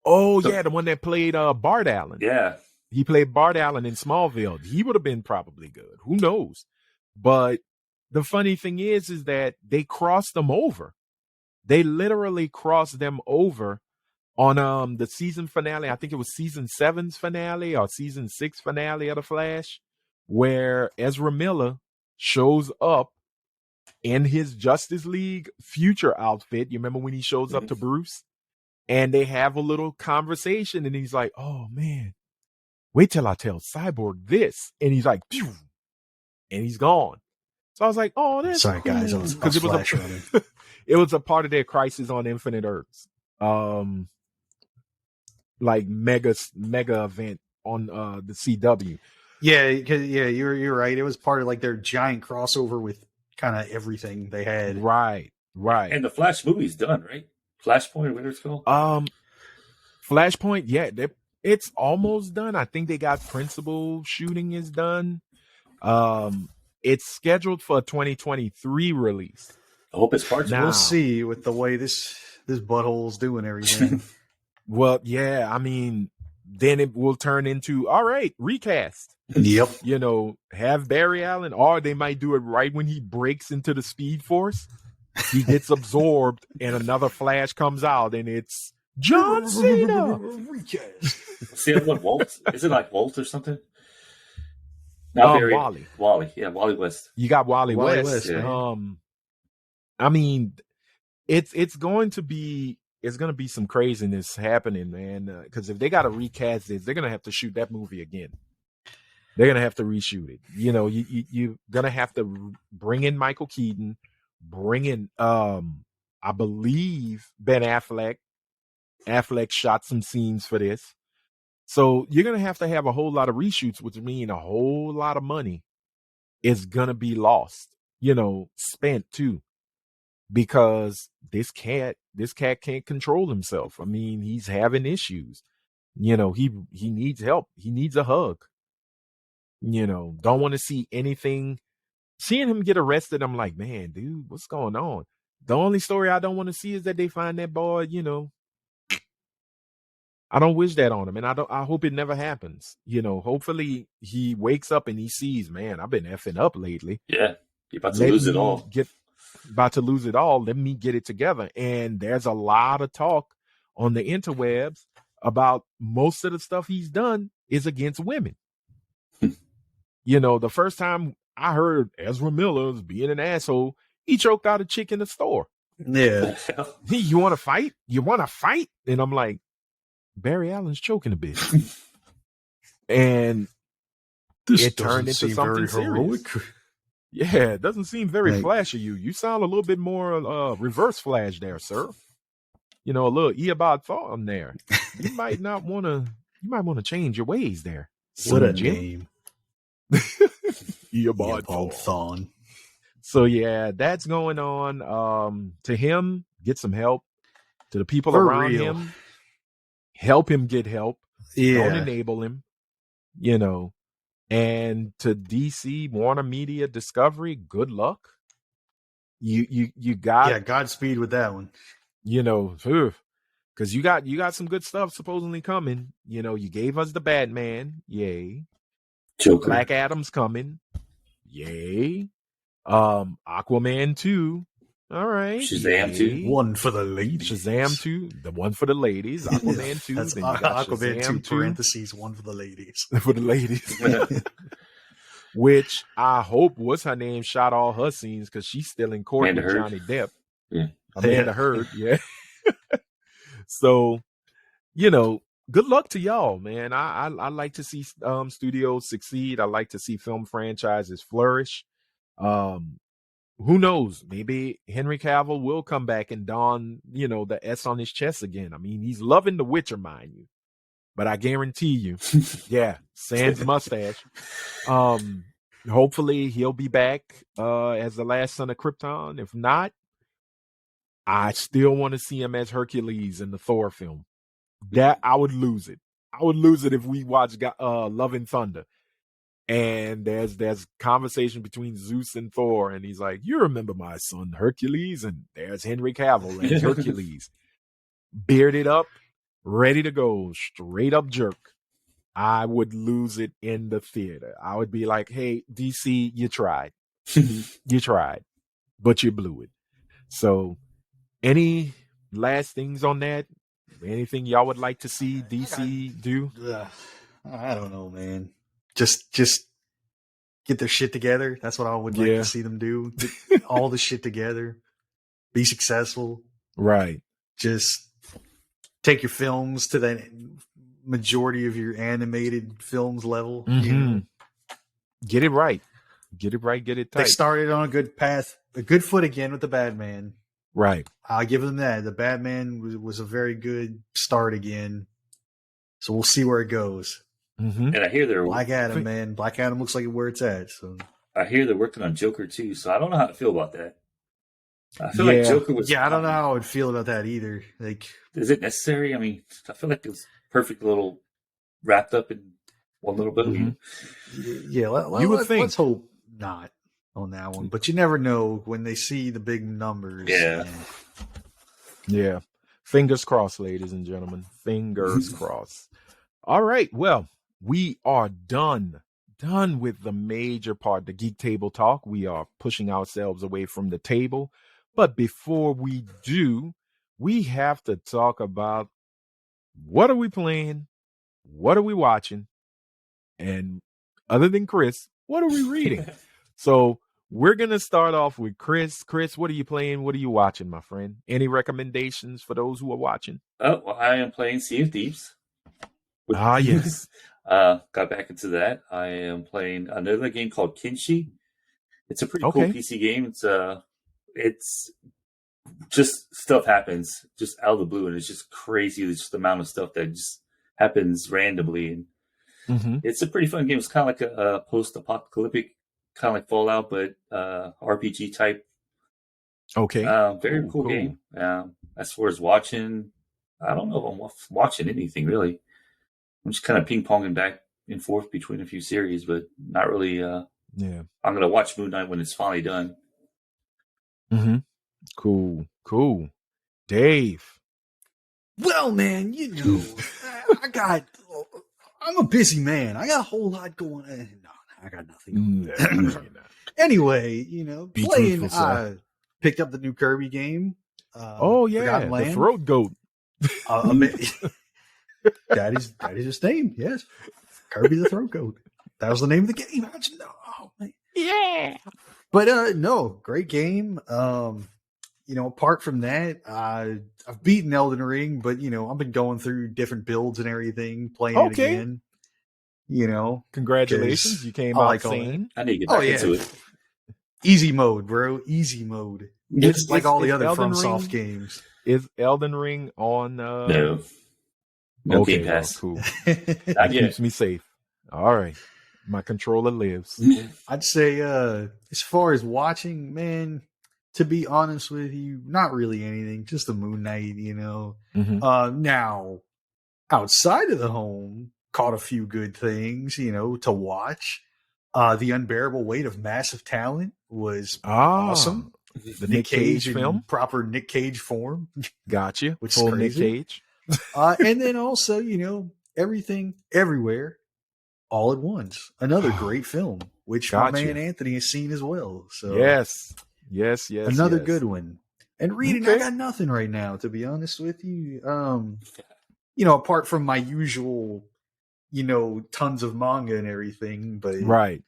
A: The one that played Bart Allen.
B: Yeah.
A: He played Bart Allen in Smallville. He would have been probably good. Who knows? But the funny thing is that they crossed them over. They literally crossed them over on the season finale. I think it was season 7's finale or season 6 finale of The Flash, where Ezra Miller shows up in his Justice League future outfit. You remember when he shows up to Bruce? And they have a little conversation, and he's like, "Oh man, wait till I tell Cyborg this." And he's like, "Phew," and he's gone. So I was like, "Oh, that's
C: sorry,
A: cool.
C: Guys. Because
A: it was a part of their Crisis on Infinite Earths, like mega event on the CW.
C: Yeah, you're right. It was part of like their giant crossover with kind of everything they had.
A: Right.
B: And the Flash movie's done, right? Flashpoint, whatever it's called.
A: Flashpoint, yeah, it's almost done. I think they got principal shooting is done. It's scheduled for a 2023 release.
B: I hope it's parts.
C: We'll see with the way this butthole's doing everything.
A: Well, yeah, I mean, then it will turn into all right, recast.
C: Yep.
A: Have Barry Allen, or they might do it right when he breaks into the Speed Force. He gets absorbed, and another Flash comes out, and it's John Cena.
B: See what Walt? Is it like Walt or something? Not Barry. Wally. Yeah, Wally West.
A: You got Wally West.
B: Yeah.
A: I mean, it's going to be some craziness happening, man. Because if they got to recast this, they're gonna have to shoot that movie again. They're gonna have to reshoot it. You're gonna have to bring in Michael Keaton. Bring in, I believe Ben Affleck. Affleck shot some scenes for this. So you're going to have a whole lot of reshoots, which mean a whole lot of money is going to be lost, spent too, because this cat can't control himself. I mean, he's having issues. He needs help. He needs a hug. Don't want to see anything. Seeing him get arrested, I'm like, man, dude, what's going on? The only story I don't want to see is that they find that boy, I don't wish that on him, and I hope it never happens. Hopefully he wakes up and he sees, man, I've been effing up lately.
B: Yeah, you're about to lose it all.
A: About to lose it all. Let me get it together. And there's a lot of talk on the interwebs about most of the stuff he's done is against women. The first time I heard Ezra Miller's being an asshole, he choked out a chick in the store.
C: Yeah.
A: You want to fight? You want to fight? And I'm like, Barry Allen's choking a bitch. And it turned into something serious. Yeah, it doesn't seem very Flash of you. You sound a little bit more reverse Flash there, sir. A little Eobard Thor on there. You might want to change your ways there.
C: What a name.
A: Eobard Thor. So yeah, that's going on. To him, get some help. To the people around him, help him get help.
C: Yeah.
A: Don't enable him. And to DC, Warner Media, Discovery, good luck. You got
C: Godspeed with that one.
A: Because you got some good stuff supposedly coming. You gave us the Batman, yay.
B: Joker.
A: Black Adam's coming, yay. Aquaman 2, all right.
B: Shazam 2,
C: one for the ladies.
A: Shazam 2, the one for the ladies. Aquaman 2,
C: that's
A: then you got
C: Aquaman
A: Shazam
C: 2 parentheses, one for the ladies.
A: For the ladies. Which I hope what's her name shot all her scenes because she's still in court with Johnny Depp.
B: Yeah.
A: Amanda Heard, yeah. So, good luck to y'all, man. I like to see studios succeed. I like to see film franchises flourish. Who knows? Maybe Henry Cavill will come back and don, the S on his chest again. I mean, he's loving The Witcher, mind you. but I guarantee you, yeah, sans mustache. Hopefully he'll be back as the last son of Krypton. If not, I still want to see him as Hercules in the Thor film. That I would lose it. I would lose it if we watch Love and Thunder. And there's conversation between Zeus and Thor, and he's like, "You remember my son Hercules?" And there's Henry Cavill as Hercules, bearded up, ready to go, straight up jerk. I would lose it in the theater. I would be like, "Hey, DC, you tried, but you blew it." So, any last things on that? Anything y'all would like to see DC do?
C: I don't know, man. Just get their shit together. That's what I would like to see them do. Get all the shit together. Be successful.
A: Right.
C: Just take your films to that majority of your animated films level.
A: Mm-hmm.
C: You know?
A: Get it right. Get it right. Get it tight.
C: They started on a good path, a good foot again with the Batman.
A: Right.
C: I'll give them that. The Batman was a very good start again. So we'll see where it goes.
B: Mm-hmm. And I hear they're
C: Black Adam, man. Black Adam looks like where it's at. So
B: I hear they're working on Joker too. So I don't know how to feel about that. I feel like Joker was.
C: Yeah, I don't know how I would feel about that either. Like,
B: is it necessary? I mean, I feel like it was perfect little wrapped up in one little bit.
C: Mm-hmm. Yeah, you would think. Let's hope not on that one. But you never know when they see the big numbers.
B: Yeah.
A: Yeah. Fingers crossed, ladies and gentlemen. Fingers crossed. All right. Well, we are done with the major part, the Geek Table Talk. We are pushing ourselves away from the table. But before we do, we have to talk about what are we playing? What are we watching? And other than Chris, what are we reading? So we're going to start off with Chris. Chris, what are you playing? What are you watching, my friend? Any recommendations for those who are watching?
B: Oh, well, I am playing Sea of Thieves.
A: Yes.
B: Got back into that. I am playing another game called Kinshi. It's a pretty cool PC game. It's just stuff happens just out of the blue, and it's just crazy. It's just the amount of stuff that just happens randomly, and it's a pretty fun game. It's kind of like a post-apocalyptic, kind of like Fallout, but RPG type.
A: Okay.
B: Very cool game. As far as watching, I don't know if I'm watching anything really. I'm just kind of ping-ponging back and forth between a few series, but not really. I'm going to watch Moon Knight when it's finally done.
A: Cool. Dave.
C: Well, man, I'm a busy man. I got a whole lot going on. No, I got nothing. Anyway, playing. Picked up the new Kirby game.
A: The Throat Goat.
C: That is his name. Yes, Kirby the Throat Goat. That was the name of the game. How'd you know? Oh man.
A: Yeah.
C: But no, great game. Apart from that, I've beaten Elden Ring, but I've been going through different builds and everything, playing it again.
A: Congratulations, you came out sane.
B: I need to get back into it.
C: Easy mode, bro. Easy mode. It's like all the other FromSoft games.
A: Is Elden Ring on?
B: No Game Pass.
A: Cool. That keeps me safe. All right, my controller lives.
C: I'd say, as far as watching, man, to be honest with you, not really anything. Just the Moon Knight, Now, outside of the home, caught a few good things, to watch. The Unbearable Weight of Massive Talent was awesome.
A: The Nick Cage film,
C: proper Nick Cage form.
A: Gotcha.
C: Which is crazy.
A: Nick Cage.
C: And then also, Everything, Everywhere, All at Once. Another great film, which my man Anthony has seen as well. So
A: yes.
C: Another good one. And reading, I got nothing right now, to be honest with you. Apart from my usual, tons of manga and everything, but
A: right.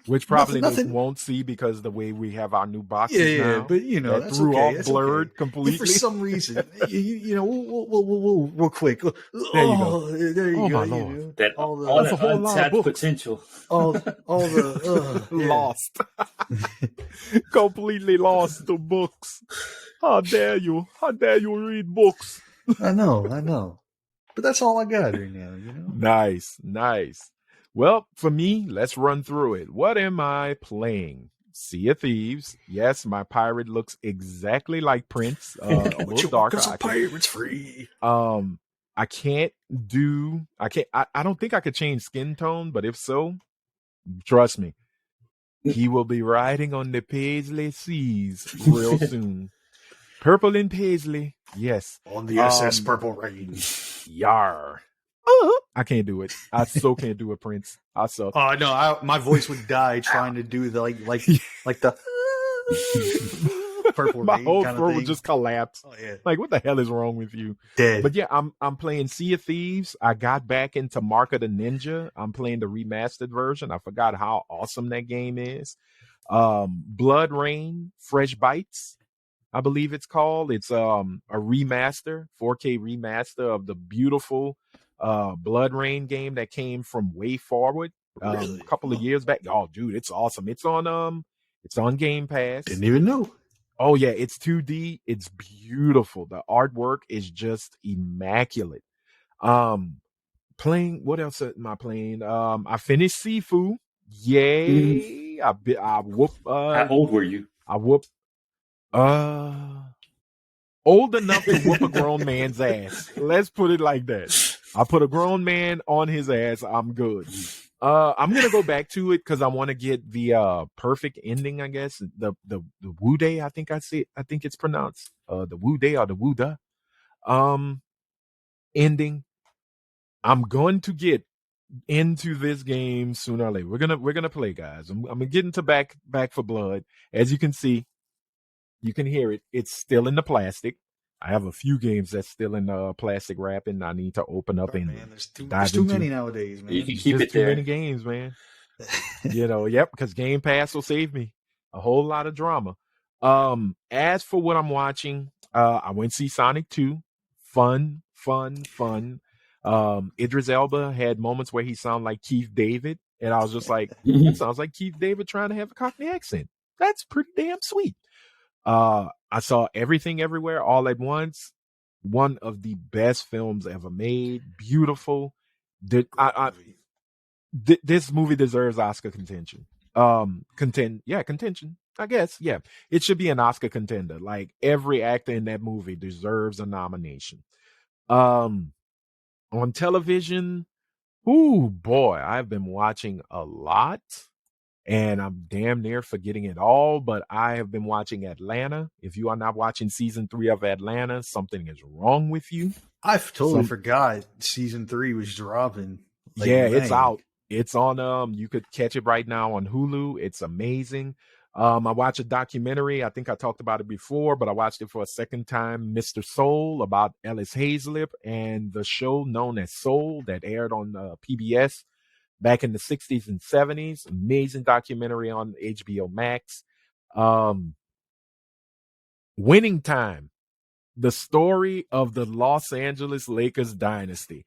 A: Which probably nothing won't see because the way we have our new boxes now.
C: But
A: that's threw
C: okay.
A: off blurred completely.
C: If for some reason, we'll real quick.
A: There you go.
C: There you go.
B: My Lord. All that untapped potential.
C: All the
A: lost. Completely lost the books. How dare you? How dare you read books?
C: I know. But that's all I got right now, you know?
A: Nice. Well, for me, let's run through it. What am I playing? Sea of Thieves. Yes, my pirate looks exactly like Prince. A little darker.
C: Pirates free.
A: I don't think I could change skin tone, but if so, trust me, he will be riding on the Paisley seas real soon. Purple and Paisley. Yes.
C: On the SS Purple Rain.
A: Yar. I can't do it. I so can't do it, Prince. I suck.
C: Oh no, my voice would die trying to do the like the Purple
A: My
C: Rain
A: whole
C: kind
A: throat
C: of
A: would just collapse.
C: Oh yeah.
A: Like, what the hell is wrong with you?
C: Dead.
A: But yeah, I'm playing Sea of Thieves. I got back into Mark of the Ninja. I'm playing the remastered version. I forgot how awesome that game is. Blood Rain, Fresh Bites, I believe it's called. It's a remaster, 4K remaster of the beautiful Blood Rain game that came from Way Forward a couple of years back. Oh, dude, it's awesome. It's on Game Pass.
C: Didn't even know.
A: Oh yeah, it's 2D. It's beautiful. The artwork is just immaculate. Playing, what else am I playing? I finished Sifu. Yay! I whoop.
B: How old were you?
A: I whoop. Old enough to whoop a grown man's ass. Let's put it like that. I put a grown man on his ass. I'm good. I'm gonna go back to it because I want to get the perfect ending. I guess the Wu Day. I think it's pronounced the Wu Day or the Wu Da ending. I'm going to get into this game sooner or later. We're gonna play, guys. I'm getting to back for blood. As you can see, you can hear it. It's still in the plastic. I have a few games that's still in plastic wrapping. I need to open up and
C: man, there's too many nowadays, man.
B: You can keep it
A: too
B: there.
A: Many games, man. Yep, because Game Pass will save me a whole lot of drama. As for what I'm watching, I went to see Sonic 2. Fun. Idris Elba had moments where he sounded like Keith David, and I was just like, that sounds like Keith David trying to have a Cockney accent. That's pretty damn sweet. I saw Everything Everywhere All at Once. One of the best films ever made. Beautiful. This movie deserves Oscar contention. Contention. I guess. Yeah. It should be an Oscar contender. Like, every actor in that movie deserves a nomination. On television, ooh boy, I've been watching a lot. And I'm damn near forgetting it all, but I have been watching Atlanta. If you are not watching season 3 of Atlanta, something is wrong with you.
C: I totally forgot season 3 was dropping.
A: Like, yeah, it's out. It's on. You could catch it right now on Hulu. It's amazing. I watched a documentary. I think I talked about it before, but I watched it for a second time. Mr. Soul, about Ellis Hazlip and the show known as Soul that aired on PBS. Back in the 60s and 70s. Amazing documentary on HBO Max. Winning Time. The story of the Los Angeles Lakers dynasty.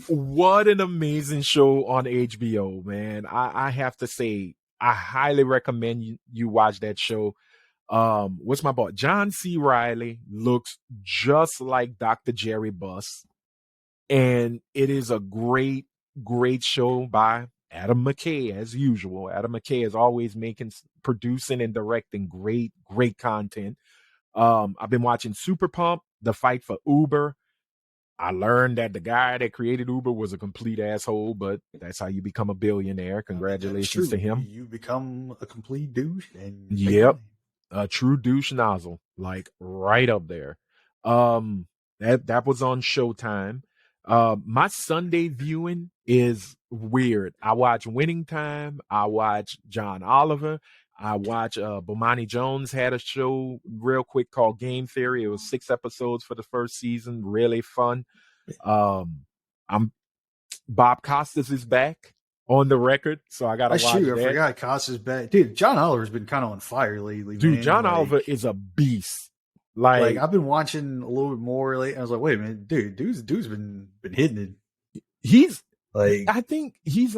A: What an amazing show on HBO, man. I have to say, I highly recommend you watch that show. What's my boy? John C. Reilly looks just like Dr. Jerry Buss. And it is a great show by Adam McKay, as usual. Adam McKay is always producing and directing great content. I've been watching Super Pump, The Fight for Uber. I learned that the guy that created Uber was a complete asshole, but that's how you become a billionaire. Congratulations to him.
C: You become a complete douche.
A: Yep. A true douche nozzle, like right up there. That was on Showtime. My Sunday viewing is weird. I watch Winning Time. I watch John Oliver. I watch Bomani Jones had a show real quick called Game Theory. It was 6 episodes for the first season. Really fun. Bob Costas is back on the record, so I gotta watch that.
C: I forgot Costas back. Dude, John Oliver's been kind of on fire lately.
A: Dude,
C: man.
A: John Oliver is a beast. Like,
C: I've been watching a little bit more lately. I was like, wait a minute, dude's been hitting it.
A: He's like, I think he's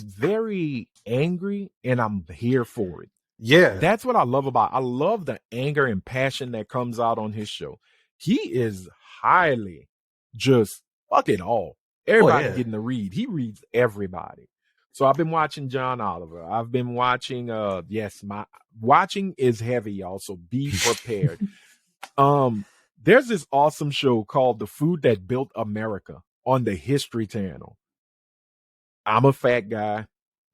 A: very angry, and I'm here for it.
C: Yeah.
A: That's what I love I love the anger and passion that comes out on his show. He is highly just fuck it all. Everybody getting to read. He reads everybody. So I've been watching John Oliver. I've been watching, my watching is heavy, y'all. So be prepared. There's this awesome show called The Food That Built America on the History Channel. I'm a fat guy.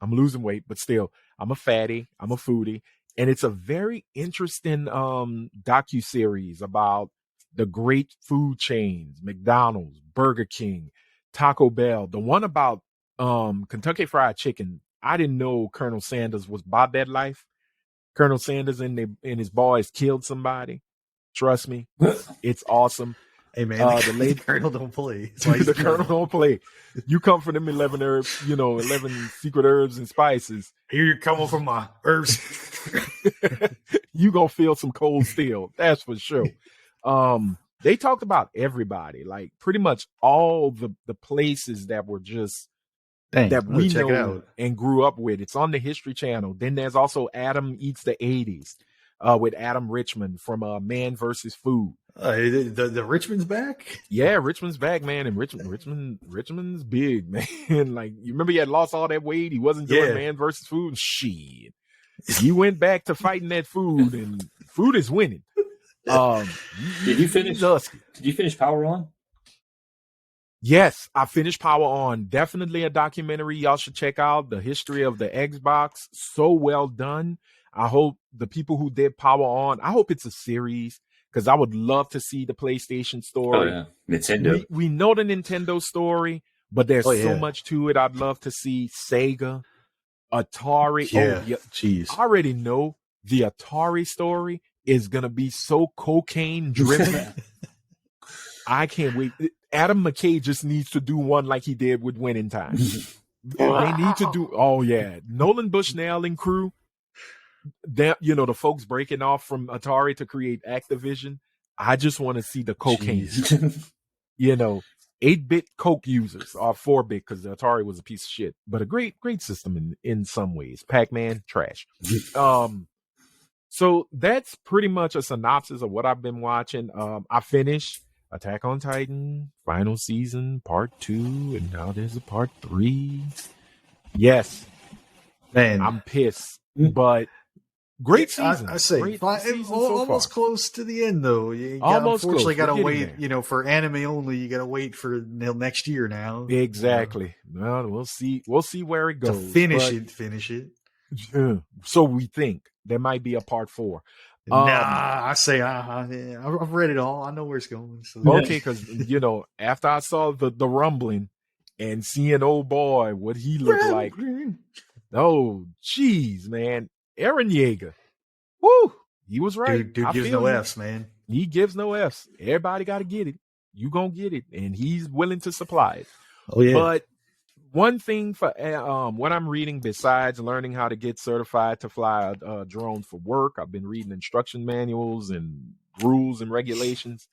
A: I'm losing weight, but still, I'm a fatty. I'm a foodie. And it's a very interesting docuseries about the great food chains, McDonald's, Burger King, Taco Bell. The one about Kentucky Fried Chicken. I didn't know Colonel Sanders was about that life. Colonel Sanders and his boys killed somebody. Trust me, it's awesome.
C: Hey man, the Colonel don't play.
A: The Colonel don't play. You come from them 11 herbs, 11 secret herbs and spices.
C: Here you're coming from my herbs.
A: You gonna feel some cold steel. That's for sure. They talked about everybody, like pretty much all the places that were just that we know and grew up with. It's on the History Channel. Then there's also Adam Eats the 80s with Adam Richmond from Man vs. Food.
C: The Richmond's back?
A: Yeah, Richmond's back, man. And Richmond's big, man. Like, you remember he had lost all that weight? He wasn't doing Man vs. Food? Shit. He went back to fighting that food, and food is winning.
B: Did you finish Power On?
A: Yes, I finished Power On. Definitely a documentary y'all should check out. The history of the Xbox. So well done. I hope the people who did Power On, I hope it's a series, because I would love to see the PlayStation story.
B: Oh, yeah. Nintendo.
A: We know the Nintendo story, but there's so much to it. I'd love to see Sega, Atari.
C: Jeez.
A: I already know the Atari story is going to be so cocaine driven. I can't wait. Adam McKay just needs to do one like he did with Winning Time. They need to do. Oh yeah, Nolan Bushnell and crew. That, the folks breaking off from Atari to create Activision. I just want to see the cocaine. 8-bit Coke users or 4-bit, because the Atari was a piece of shit, but a great system in some ways. Pac-Man trash. So that's pretty much a synopsis of what I've been watching. I finished Attack on Titan, final season, part 2, and now there's a part 3. Yes, man, I'm pissed, but great season.
C: I say almost close to the end, though. You unfortunately got to wait. For anime only, you got to wait for next year now.
A: Exactly. Well, we'll see. We'll see where it goes.
C: To finish it.
A: So we think there might be a part 4.
C: I say I've read it all. I know where it's going. So.
A: Okay, because after I saw the rumbling and seeing old boy what he looked like, oh jeez, man, Eren Yeager, woo, he was right.
C: Dude gives no F's, man.
A: He gives no F's. Everybody got to get it. You gonna get it, and he's willing to supply it.
C: Oh yeah,
A: but. One thing for what I'm reading, besides learning how to get certified to fly a drone for work, I've been reading instruction manuals and rules and regulations.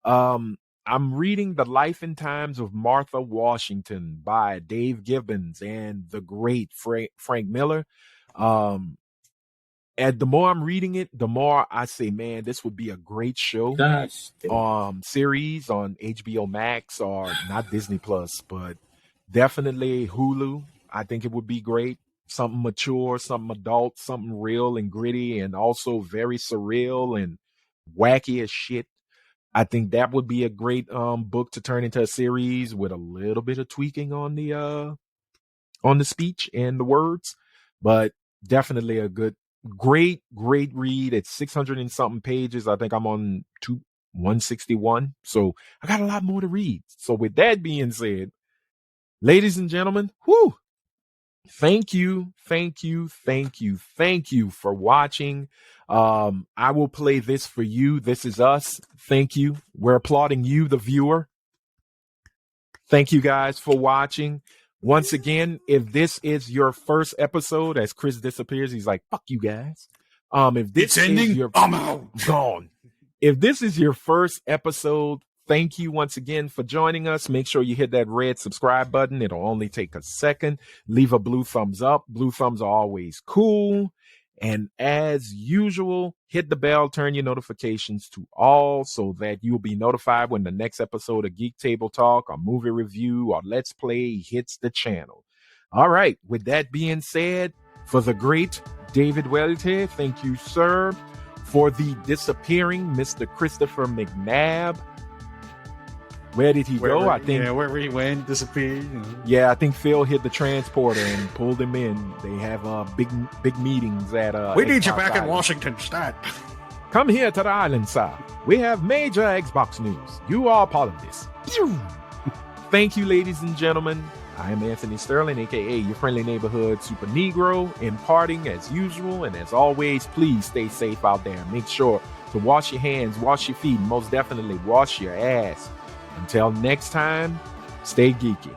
A: I'm reading The Life and Times of Martha Washington by Dave Gibbons and the great Frank Miller. And the more I'm reading it, the more I say, man, this would be a great show. Series on HBO Max, or not Disney Plus, but definitely Hulu. I think it would be great. Something mature, something adult, something real and gritty, and also very surreal and wacky as shit. I think that would be a great book to turn into a series with a little bit of tweaking on the speech and the words, but definitely a great read. It's 600 and something pages. I think I'm on 161, so I got a lot more to read. So with that being said, ladies and gentlemen, thank you for watching. I will play this for you. This is us. Thank you. We're applauding you, the viewer. Thank you guys for watching. Once again, if this is your first episode, as Chris disappears, he's like, fuck you guys. If this is your I'm out. Gone. If this is your first episode, thank you once again for joining us. Make sure you hit that red subscribe button. It'll only take a second. Leave a blue thumbs up. Blue thumbs are always cool. And as usual, hit the bell, turn your notifications to all so that you'll be notified when the next episode of Geek Table Talk or movie review or Let's Play hits the channel. All right. With that being said, for the great David Welte, thank you, sir. For the disappearing Mr. Christopher McNabb. Where did he go? I think
C: wherever he went, disappeared.
A: Yeah, I think Phil hit the transporter and pulled him in. They have big meetings at
C: we need you back in Washington State.
A: Come here to the island, sir. We have major Xbox news. You are part of this. Thank you, ladies and gentlemen. I am Anthony Sterling, aka your friendly neighborhood Super Negro, imparting as usual, and as always, please stay safe out there. Make sure to wash your hands, wash your feet, and most definitely wash your ass. Until next time, stay geeky.